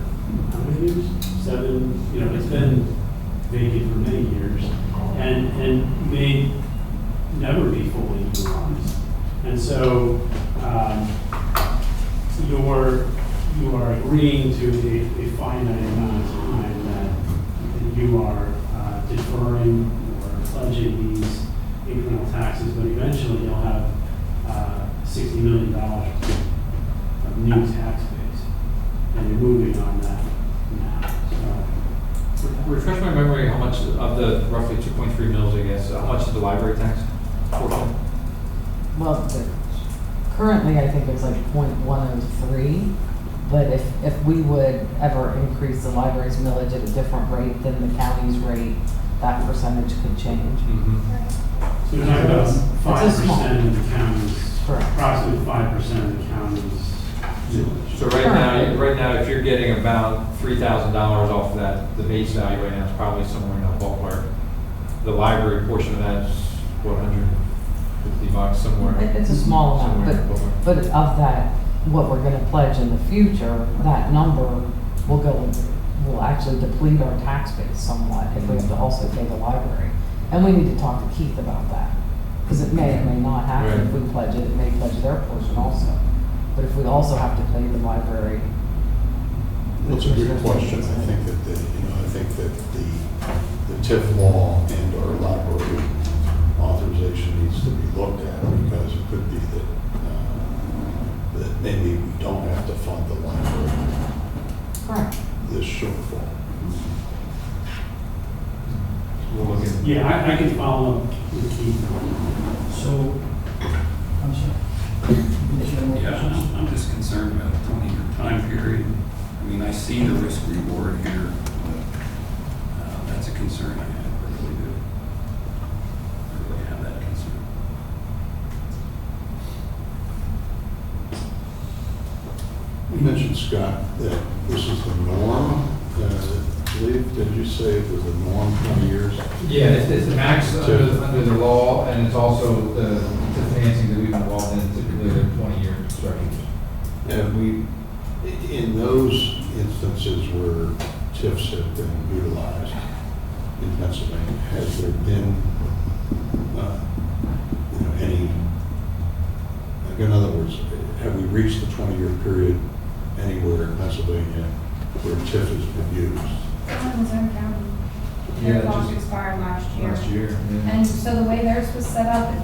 how many years? 7, it's been vacant for many years and may never be fully utilized. And so you are agreeing to a finite amount of time that you are deferring or pledging these incremental taxes, but eventually you'll have $60 million of new tax base, and you're moving on that now. So, Refresh my memory, how much of the roughly 2.3 mils, I guess, how much is the library tax portion? Well, currently, I think it's like 0.103, but if we would ever increase the library's millage at a different rate than the county's rate, that percentage could change. So we're talking about It's a small- 5% of the county's, Correct. approximately 5% of the county's millage. So right now, if you're getting about $3,000 off of that, the base value right now is probably somewhere in that ballpark. The library portion of that's, what, $150 somewhere? It's a small Somewhere in amount, that ballpark. but of that, what we're gonna pledge in the future, that number will actually deplete our tax base somewhat if we have to also pay the library. And we need to talk to Keith about that, because it may or may not happen if we pledge it may pledge their portion also. But if we also have to pay the library. That's a good question. I think that the TIF law and our library authorization needs to be looked at, because it could be that maybe we don't have to fund the library Correct. this shortfall. We'll look at. Yeah, I can follow up with Keith. So, I'm sorry. Is there more Yeah, questions? I'm just concerned about the 20-year time period. I mean, I see the risk reward here, but that's a concern I have, I really do. I really have that concern. You mentioned, Scott, that this is the norm. I believe, did you say it was the norm 20 years? Yeah, it's the max under the law, and it's also the financing that we've been involved in, typically the 20-year structures. Have we, in those instances where TIFs have been utilized in Pennsylvania, has there been any, like, in other words, have we reached the 20-year period anywhere in Pennsylvania where TIF has been used? Missouri County. Yeah, Their law just expired last year. Last year, yeah. And so the way theirs was set up,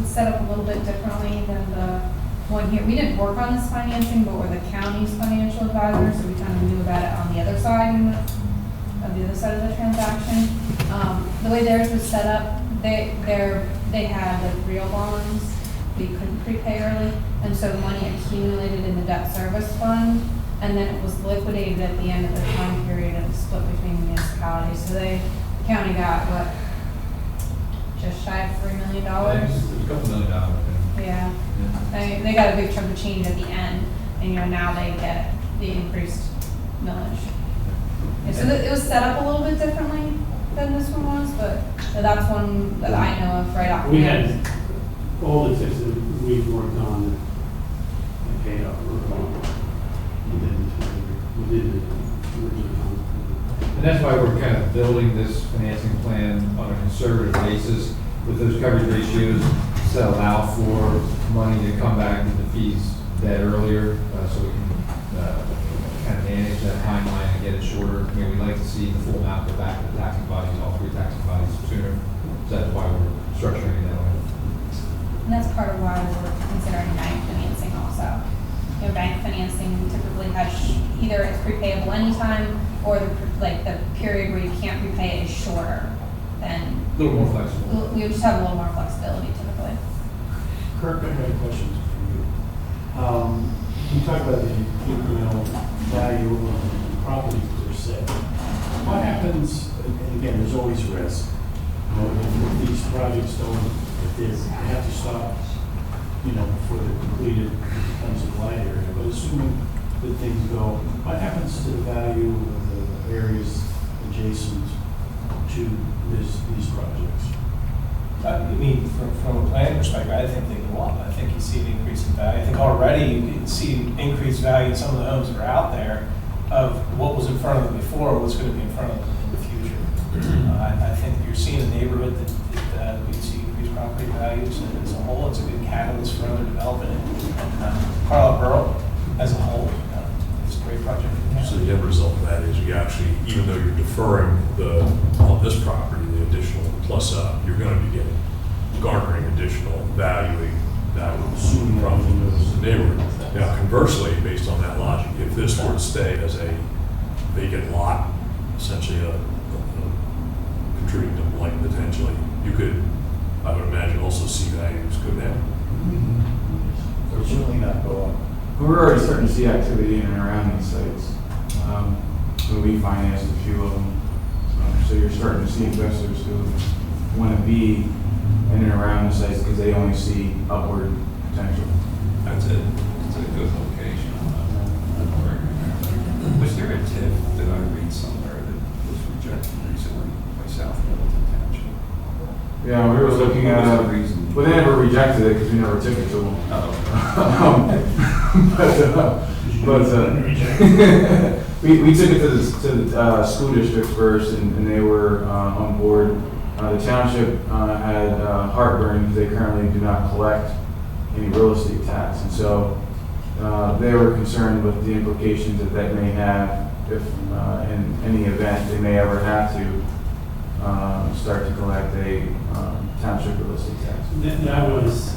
it's set up a little bit differently than the one here. We didn't work on this financing, but we're the county's financial advisor, so we kind of knew about it on the other side of the transaction. The way theirs was set up, they had like real bonds, we couldn't prepay early, and so money accumulated in the debt service fund, and then it was liquidated at the end of the time period and split between the municipalities. So the county got, what, just shy of $3 million? There's a couple $1 million. Yeah. They got a big chunk of change at the end, and now they get the increased millage. Yeah, so it was set up a little bit differently than this one was, but that's one that I know of right off. We the had bat. all the TIFs that we've worked on and paid up. We did the original. And that's why we're kind of building this financing plan on a conservative basis with those coverage ratios that allow for money to come back to defease debt earlier, so we can kind of manage that timeline and get it shorter. I mean, we'd like to see the full amount go back to the taxing bodies, all 3 taxing bodies sooner. So that's why we're structuring it that way. And that's part of why we're considering bank financing also. Bank financing typically has either it's prepayable anytime, or the period where you can't repay it is shorter, then A little more flexible. we would just have a little more flexibility typically. Kirk, I have questions for you. You talk about the incremental value of the property per se. What happens, and again, there's always risk. You know, if these projects don't, if they have to stop, you know, before they're completed, it becomes a blight area. But assuming that things go, what happens to the value of the areas adjacent to these projects? I mean, from a planning perspective, I think they go up. I think you see an increase in value. I think already you can see increased value in some of the homes that are out there of what was in front of them before, what's going to be in front of them in the future. I think you're seeing a neighborhood that we see increased property values, and as a whole, it's a good catalyst for other development. And Carlisle Borough as a whole, it's a great project. So the end result of that is you actually, even though you're deferring on this property, the additional plus up, you're going to be getting, garnering additional value from the neighborhood. Now conversely, based on that logic, if this were to stay as a vacant lot, essentially a contributing to blight potentially, you could, I would imagine, also see values go down. Or certainly not go up. We're already starting to see activity in and around these sites. We financed a few of them. So you're starting to see investors who want to be in and around the sites because they only see upward potential. That's it. It's a good location. Was there a tip that I read somewhere that was rejected recently by South Middleton Township? Yeah, we were looking What was at, the reason? well, they never rejected it because we never took it to them. We took it to the school district first, and they were on board. The township had heartburn because they currently do not collect any real estate tax, and so they were concerned with the implications that may have if, in any event, they may ever have to start to collect a township real estate tax. That was,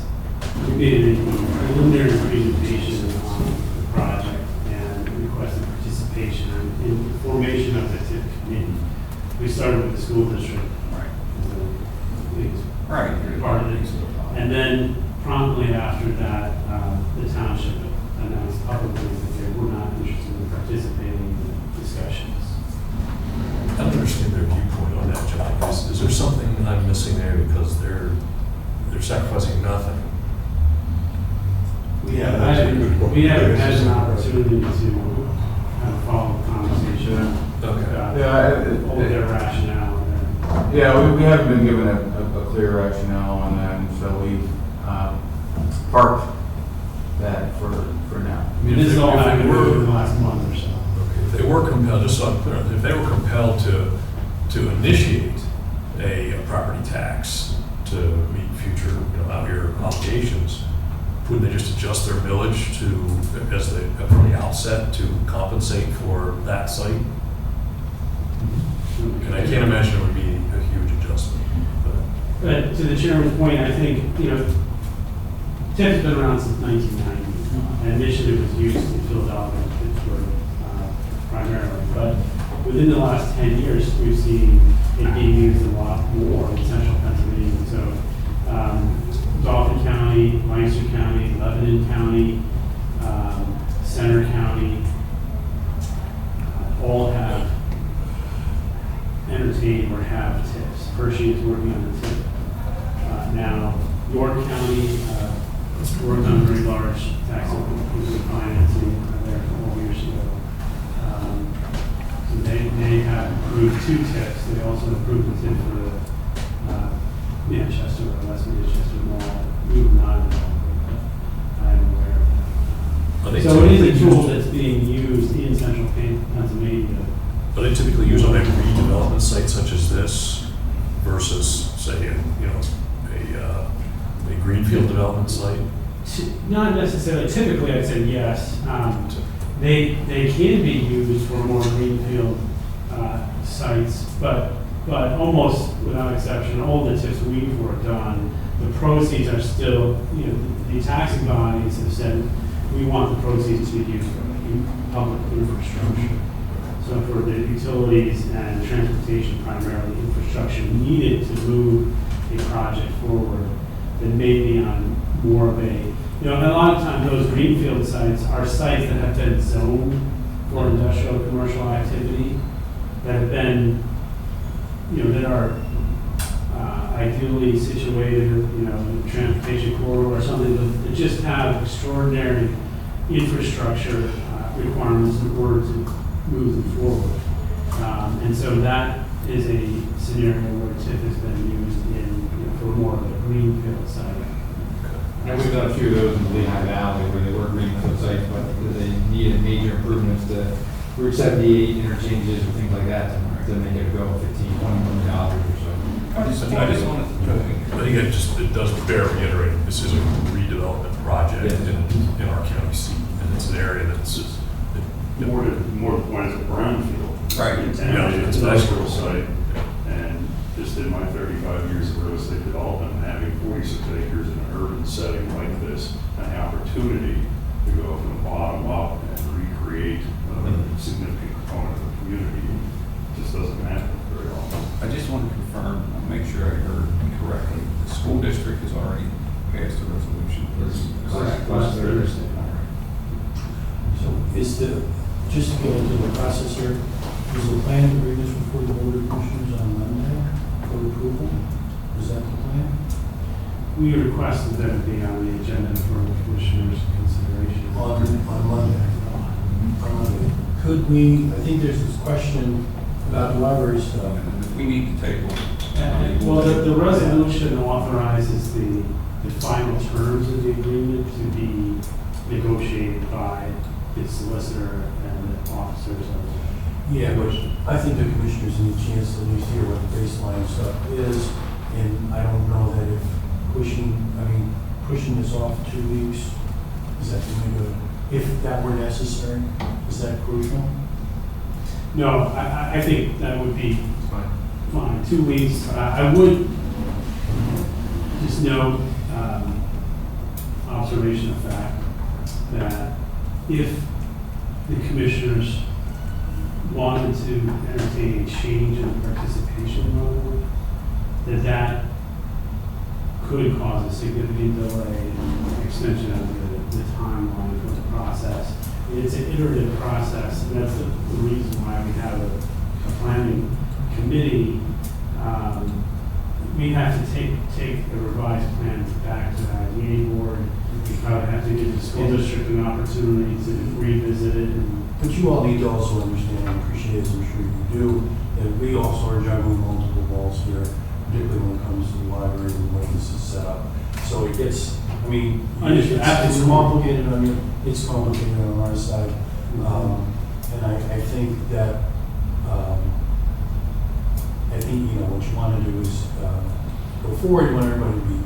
we made a preliminary presentation on the project and requested participation in the formation of the TIP committee. We started with the school district. Right. Part of it. And then promptly after that, the township announced publicly that they were not interested in participating in discussions. I don't understand their viewpoint on that, John. Is there something I'm missing there because they're sacrificing nothing? We haven't had an opportunity to kind of follow the conversation Okay. about all their rationale. Yeah, we haven't been given a clear rationale on that, and so we've parked that for now. I mean, This if is they- all if they happened were- over the last month or so. Okay, if they were compelled, just so I'm clear, if they were compelled to initiate a property tax to meet future, out-year obligations, wouldn't they just adjust their millage from the outset to compensate for that site? And I can't imagine it would be a huge adjustment. But to the chairman's point, I think, TIF's been around since 1990. An initiative was used in Philadelphia and Pittsburgh primarily. But within the last 10 years, we've seen it being used a lot more in central Pennsylvania. So Dauphin County, Lancaster County, Lebanon County, Center County, all have entertained or have TIFs. Hershey is working on the TIF. Now, York County worked on a very large tax financing there a couple years ago. So they have approved 2 TIFs. They also approved a TIF for the Manchester or West Manchester Mall. We were not involved with it. I am aware of that. So it is a tool that's being used in central Pennsylvania. Are they typically used on a redevelopment site such as this versus, say, a greenfield development site? Not necessarily. Typically, I'd say yes. They can be used for more greenfield sites, but almost without exception, all the TIFs we've worked on, the proceeds are still, the taxing bodies have said we want the proceeds to be used for public infrastructure. So for the utilities and transportation, primarily infrastructure needed to move a project forward, that may be on more of a, a lot of times those greenfield sites are sites that have been zoned for industrial, commercial activity, that have been, that are ideally situated, in the transportation corridor or something, that just have extraordinary infrastructure requirements in order to move them forward. And so that is a scenario where TIF has been used for more of a greenfield site. And we've done a few of those in the Lehigh Valley where they were greenfield sites, but they needed major improvements to Route 78 interchanges and things like that to make it go $15, $20 million or so. I just want to, I think it does bear reiterating, this is a redevelopment project Yes. in our county seat, and it's an area that's just. More to the point, it's a brownfield. Right. It's Yeah, an it's industrial nice. site, and just in my 35 years of real estate development, having 46 acres in an urban setting like this, an opportunity to go from the bottom up and recreate a significant component of the community just doesn't happen very often. I just want to confirm, make sure I heard correctly. The school district has already passed a resolution. Correct. Last Thursday. So just to get into the process here, is the plan to bring this before the board of commissioners on Monday for approval? Is that the plan? We requested that it be on the agenda for the commissioners' consideration. On Monday. On Monday. Could we, I think there's this question about the library stuff. We need to table. Well, the resolution authorizes the final terms of the agreement to be negotiated by the solicitor and the officers of. Yeah, but I think the commissioners need a chance to at least hear what the baseline stuff is. And I don't know that if pushing this off 2 weeks, is that going to, if that were necessary, is that crucial? No, I think that would be fine. 2 weeks. I would just note, observation of fact, that if the commissioners wanted to entertain a change in the participation level, that could cause a significant delay in extension of the timeline for the process. It's an iterative process, and that's the reason why we have a planning committee. We have to take the revised plans back to the IDA board. We probably have to give the school district an opportunity to revisit it. But you all need to also understand and appreciate, as I'm sure you do, that we also are juggling multiple balls here, particularly when it comes to the library and the way this is set up. So it gets, it's complicated it's complicated on our side. And I think that, what you want to do is go forward. You want everybody to be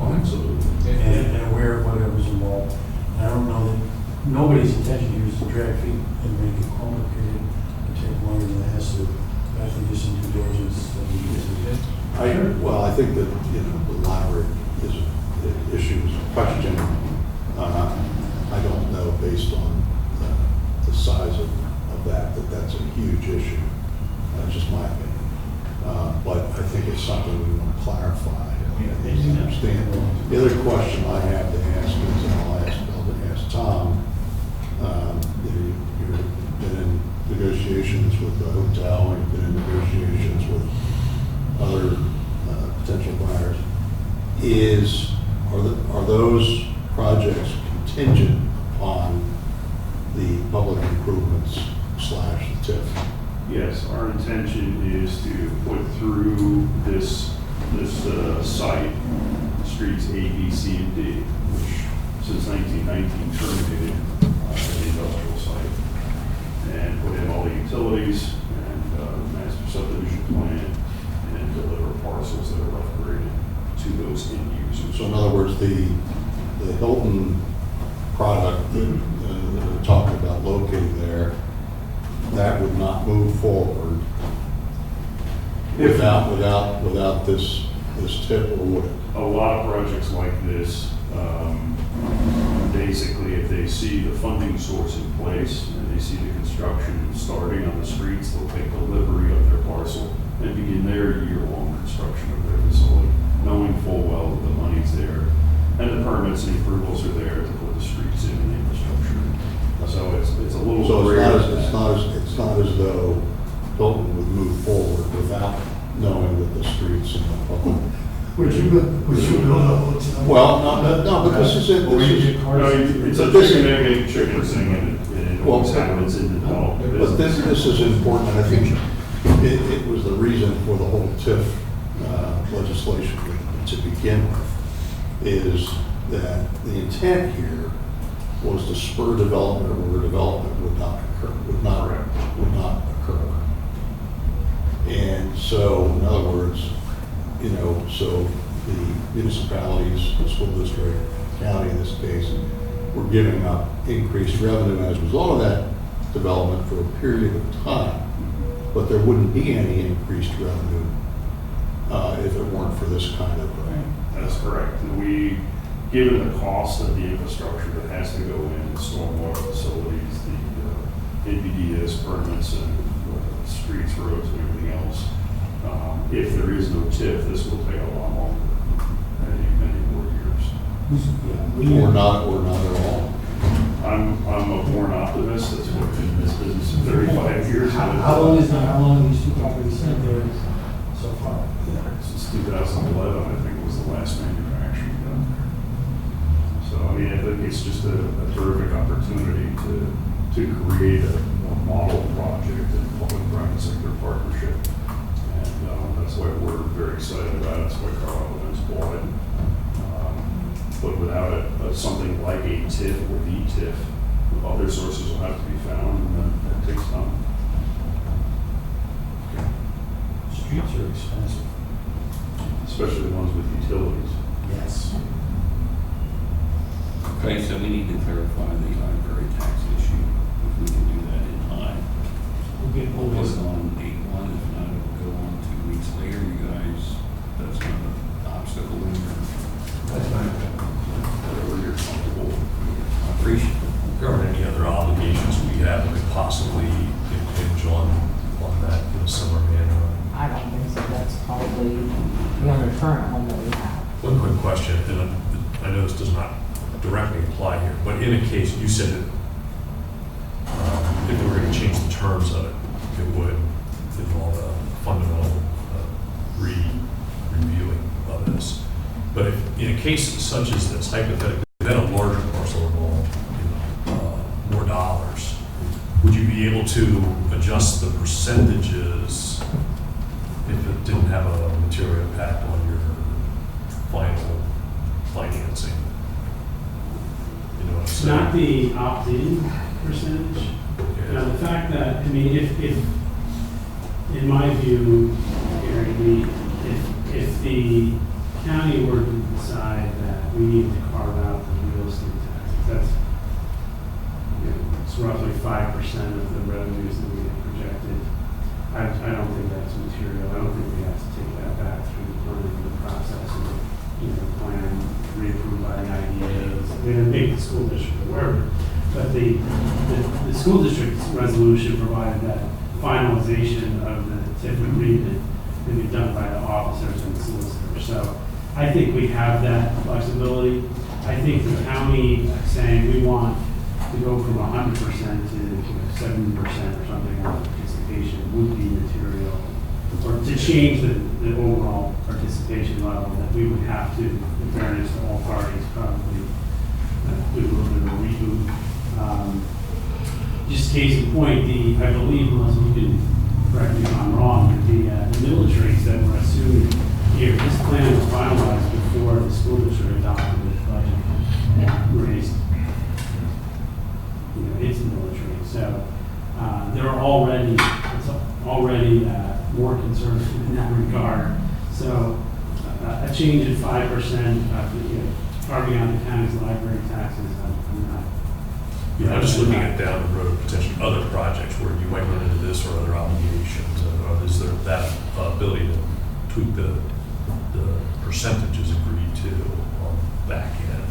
and aware of whatever's involved. And I don't know that nobody's intention here is to drag feet and make it complicated and take longer than it has to. I think there's some due diligence that we need to do. I think that, the library issues question. I don't know based on the size of that's a huge issue. That's just my opinion. But I think it's something we want to clarify. And understand. The other question I have to ask is, and I'll ask Tom, you've been in negotiations with the hotel, you've been in negotiations with other potential buyers. Are those projects contingent upon the public improvements / the TIF? Yes, our intention is to put through this site, streets A, B, C, and D, which since 1919 terminated the industrial site, and put in all the utilities and master subdivision plan, and deliver parcels that are upgraded to those end users. So in other words, the Hilton product that we're talking about locating there, that would not move forward without this tip, or would it? A lot of projects like this basically, if they see the funding source in place and they see the construction starting on the streets, they'll take delivery of their parcel and begin their year-long construction of their facility, knowing full well that the money's there and the permits and approvals are there to put the streets in and the infrastructure in. So it's a little. So greater it's than that. it's not as though Hilton would move forward without knowing that the streets and the public. Would you build a hotel? Well, no, but this is it. Or This you is, get cars? No, it's a This- chicken and egg chicken thing, and it Well, always happens in the development but business. this is important, and I think it was the reason for the whole TIF legislation to begin with, is that the intent here was to spur development where development would not occur. And so, in other words, so the municipalities, the school district, county in this case, were giving up increased revenue as a result of that development for a period of time, but there wouldn't be any increased revenue if it weren't for this kind of. That's correct. And we, given the cost of the infrastructure that has to go in, the stormwater facilities, the NPDES permits and streets, roads, and everything else, if there is no TIF, this will take a lot longer, many more years. Or not at all. I'm a born optimist. That's what I've been in this business for 35 years. How long have these two properties sat there so far? Since 2011, I think was the last manufacturing done there. So, I mean, I think it's just a terrific opportunity to create a model project in public-private sector partnership. And that's why we're very excited about it. That's why Carl Evans bought it. But without it, something like a TIF or the TIF, other sources will have to be found, and then that takes time. Streets are expensive. Especially the ones with utilities. Yes. Okay, so we need to clarify the library tax issue, if we can do that in time. We'll put it on 8/1, if not, it'll go on 2 weeks later, you guys, that's not an obstacle in your, That's fine. whatever you're comfortable with. I appreciate it. There aren't any other obligations we have that could possibly impinge on that in a similar manner. I don't think so, that's probably the only current one that we have. One quick question, and I know this does not directly apply here, but in a case, you said that if they were going to change the terms of it, it would involve a fundamental reviewing of this. But if, in a case such as this, hypothetically, then a larger parcel involved, more dollars, would you be able to adjust the percentages if it didn't have a material impact on your final financing? You know what I'm It's saying? not the opt-in percentage. Now, the fact that, I mean, if in my view, Gary, if the county were to decide that we need to carve out the real estate taxes, that's, it's roughly 5% of the revenues that we have projected. I don't think that's material. I don't think we have to take that back through the planning process and, plan reapproved by the IDAs. We're going to make the school district aware of it. But the school district's resolution provided that finalization of the TIF agreement can be done by the officers and solicitors. So I think we have that flexibility. I think the county saying we want to go from 100% to 70% or something on participation would be material, or to change the overall participation level, that we would have to, in fairness to all parties, probably do a little bit of a reboot. Just case in point, I believe, unless you can correct me if I'm wrong, the millage rates that were assumed here, this plan was finalized before the school district adopted this budget and raised its millage rate. So they're already more conservative in that regard. So a change in 5%, carving out the county's library taxes, I'm not. Yeah, I'm just looking at down the road, potentially other projects where you might run into this or other obligations. Is there that ability to tweak the percentages agreed to on the back end?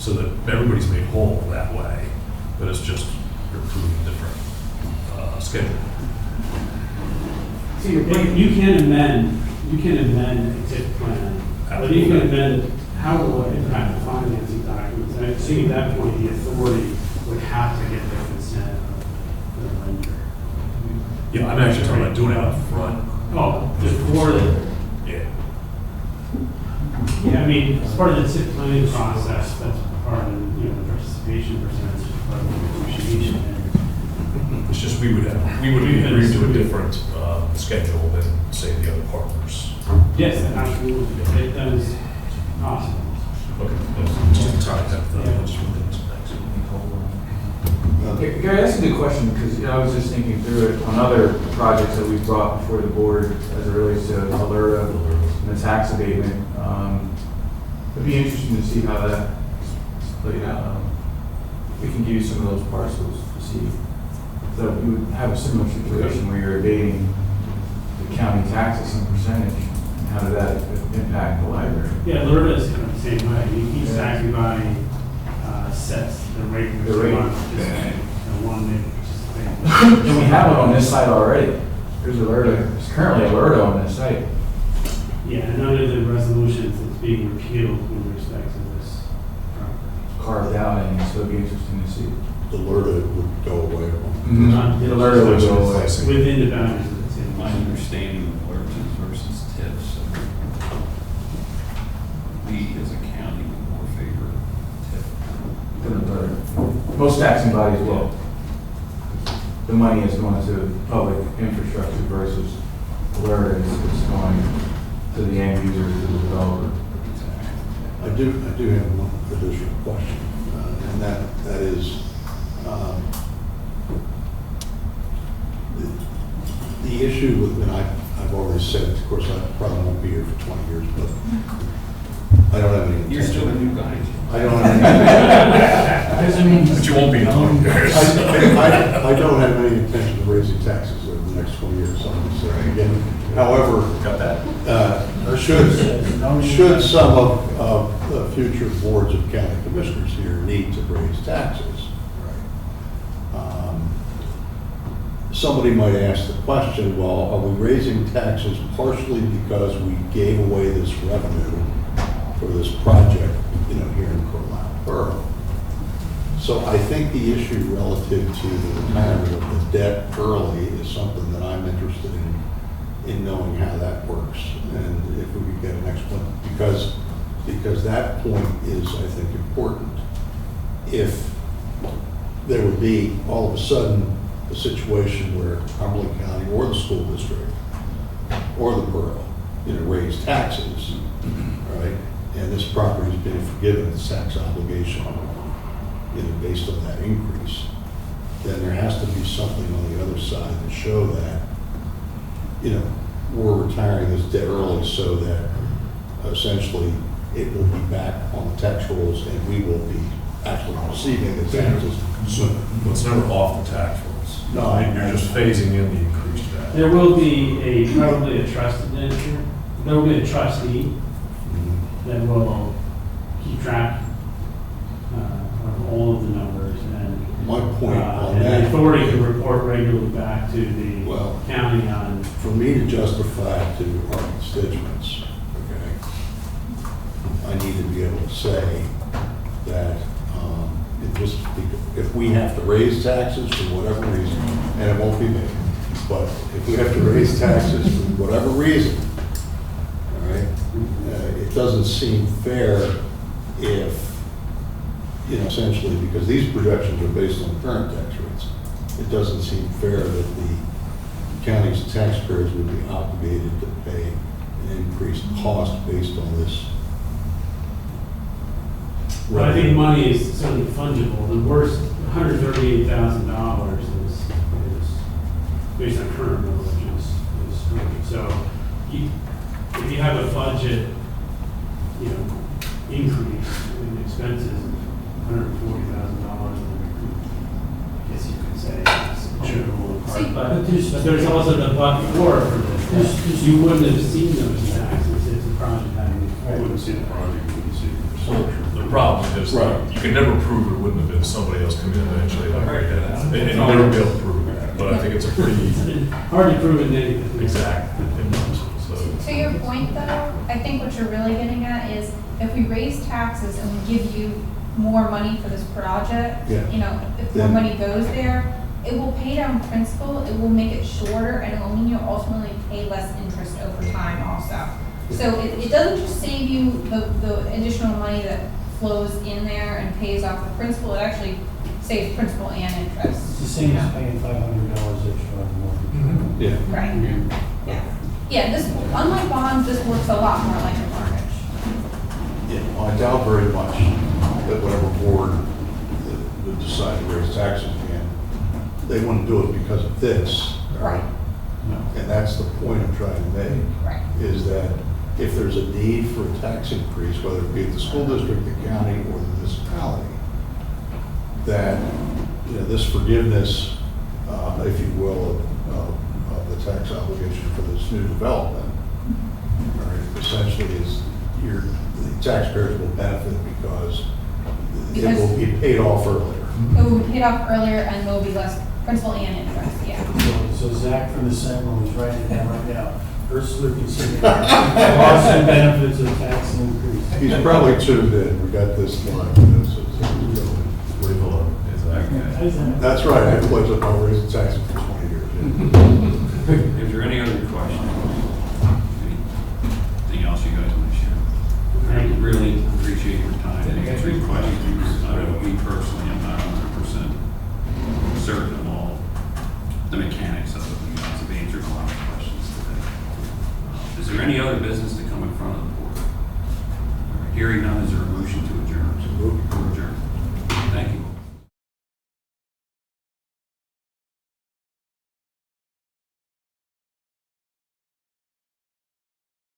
so that everybody's made whole that way, but it's just you're approving a different schedule. See, you can amend a TIF plan, but you can amend how it will impact the financing documents. And I see at that point, the authority would have to get the consent of the lender. Yeah, I'm actually talking about doing it up front. Oh, before the, Yeah. yeah, I mean, as part of the TIF planning process, that's part of the, the participation percentage, part of the negotiation. It's just we would agree to a different schedule than, say, the other partners. Yes, absolutely. That is possible. Okay, just to tie that, just one thing, thanks. Gary, that's a good question, because I was just thinking through it on other projects that we've brought before the board as it relates to Alerta and the tax abatement. It'd be interesting to see how that played out. We can give you some of those parcels to see. So you would have a similar situation where you're abating the county taxes some percentage, and how did that impact the library? Yeah, Lerda is kind of the same way. He's actually buying sets the rate. The rate. One may participate. And we have it on this site already. There's Alerta, there's currently Alerta on this site. Yeah, and under the resolutions, it's being repealed with respect to this property. Carved out, and so it'd be interesting to see. The LERTA would go away. The Alerta would go away. Within the boundaries of the city. My understanding of alerts versus TIFs, we as a county would more favor TIF. Most taxing bodies will. The money is going to public infrastructure versus where it's going to the end user, to the developer. I do have one additional question, and that is, the issue with, and I've already said, of course, I probably won't be here for 20 years, but I don't have any intention. You're still a new guy. I don't have Doesn't mean. But you won't be in 20 years. I don't have any intention of raising taxes over the next 20 years, obviously. Again, however, Got that? should some of the future boards of county commissioners here need to raise taxes, somebody might ask the question, well, are we raising taxes partially because we gave away this revenue for this project, here in Cumberland Borough? So I think the issue relative to the retirement of the debt early is something that I'm interested in knowing how that works, and if we could get an explanation, because that point is, I think, important. If there would be all of a sudden a situation where Cumberland County or the school district or the borough, raise taxes, right? And this property is being forgiven its tax obligation, based on that increase, then there has to be something on the other side to show that, we're retiring this debt early so that essentially it will be back on the tax rolls and we will be actually receiving the taxes sooner. It's never off the tax rolls. No, You're just phasing in the increased value. There will be probably a trusted manager. There will be a trustee that will keep track of all of the numbers, and My point on and the that, authority can report regularly back to the Well- county on. for me to justify to our constituents, okay, I need to be able to say that if we have to raise taxes for whatever reason, and it won't be me, but if we have to raise taxes for whatever reason, all right, it doesn't seem fair if, essentially, because these projections are based on current tax rates, it doesn't seem fair that the county's taxpayers would be obligated to pay an increased cost based on this. But I think money is certainly fungible. The worst, $138,000 is based on current millage is so if you have a budget, increase in expenses, $140,000, I guess you could say it's attributable in part. But there's also the but for this. You wouldn't have seen those taxes if the project hadn't. I wouldn't see the project, you wouldn't see the problem is Right. you can never prove it wouldn't have been somebody else coming in eventually that way. And you'll never be able to prove it, but I think it's a pretty Hard to prove it negative. exact. So, To your point though, I think what you're really getting at is if we raise taxes and we give you more money for this project, Yeah. you know, if more Then- money goes there, it will pay down principal, it will make it shorter, and it will mean you'll ultimately pay less interest over time also. So it doesn't just save you the additional money that flows in there and pays off the principal, it actually saves principal and interest. It's the same as paying $500 extra on the mortgage. Yeah. Right, yeah. Yeah, this, unlike bonds, this works a lot more like a mortgage. Yeah, well, I doubt very much that whatever board that would decide to raise taxes again, they wouldn't do it because of this. Right. And that's the point I'm trying to make, Right. is that if there's a need for a tax increase, whether it be at the school district, the county, or the municipality, that, you know, this forgiveness, if you will, of the tax obligation for this new development, right, essentially is the taxpayers will benefit because it will be paid off earlier. It will be paid off earlier and there will be less principal and interest, yeah. So Zach from the Sentinel is writing it down right now. Ursula considering costs and benefits of tax increase. He's probably tuned in, we got this live. That's right, I pledge that I'll raise the taxes for 20 years. Yeah. Is there any other questions? Anything else you guys want to share? I really appreciate your time and answering questions. I know me personally, I'm not 100% certain of all the mechanics of it. You guys have answered a lot of questions today. Is there any other business to come in front of the board? Hearing none, is there a motion to adjourn? moved. To adjourn.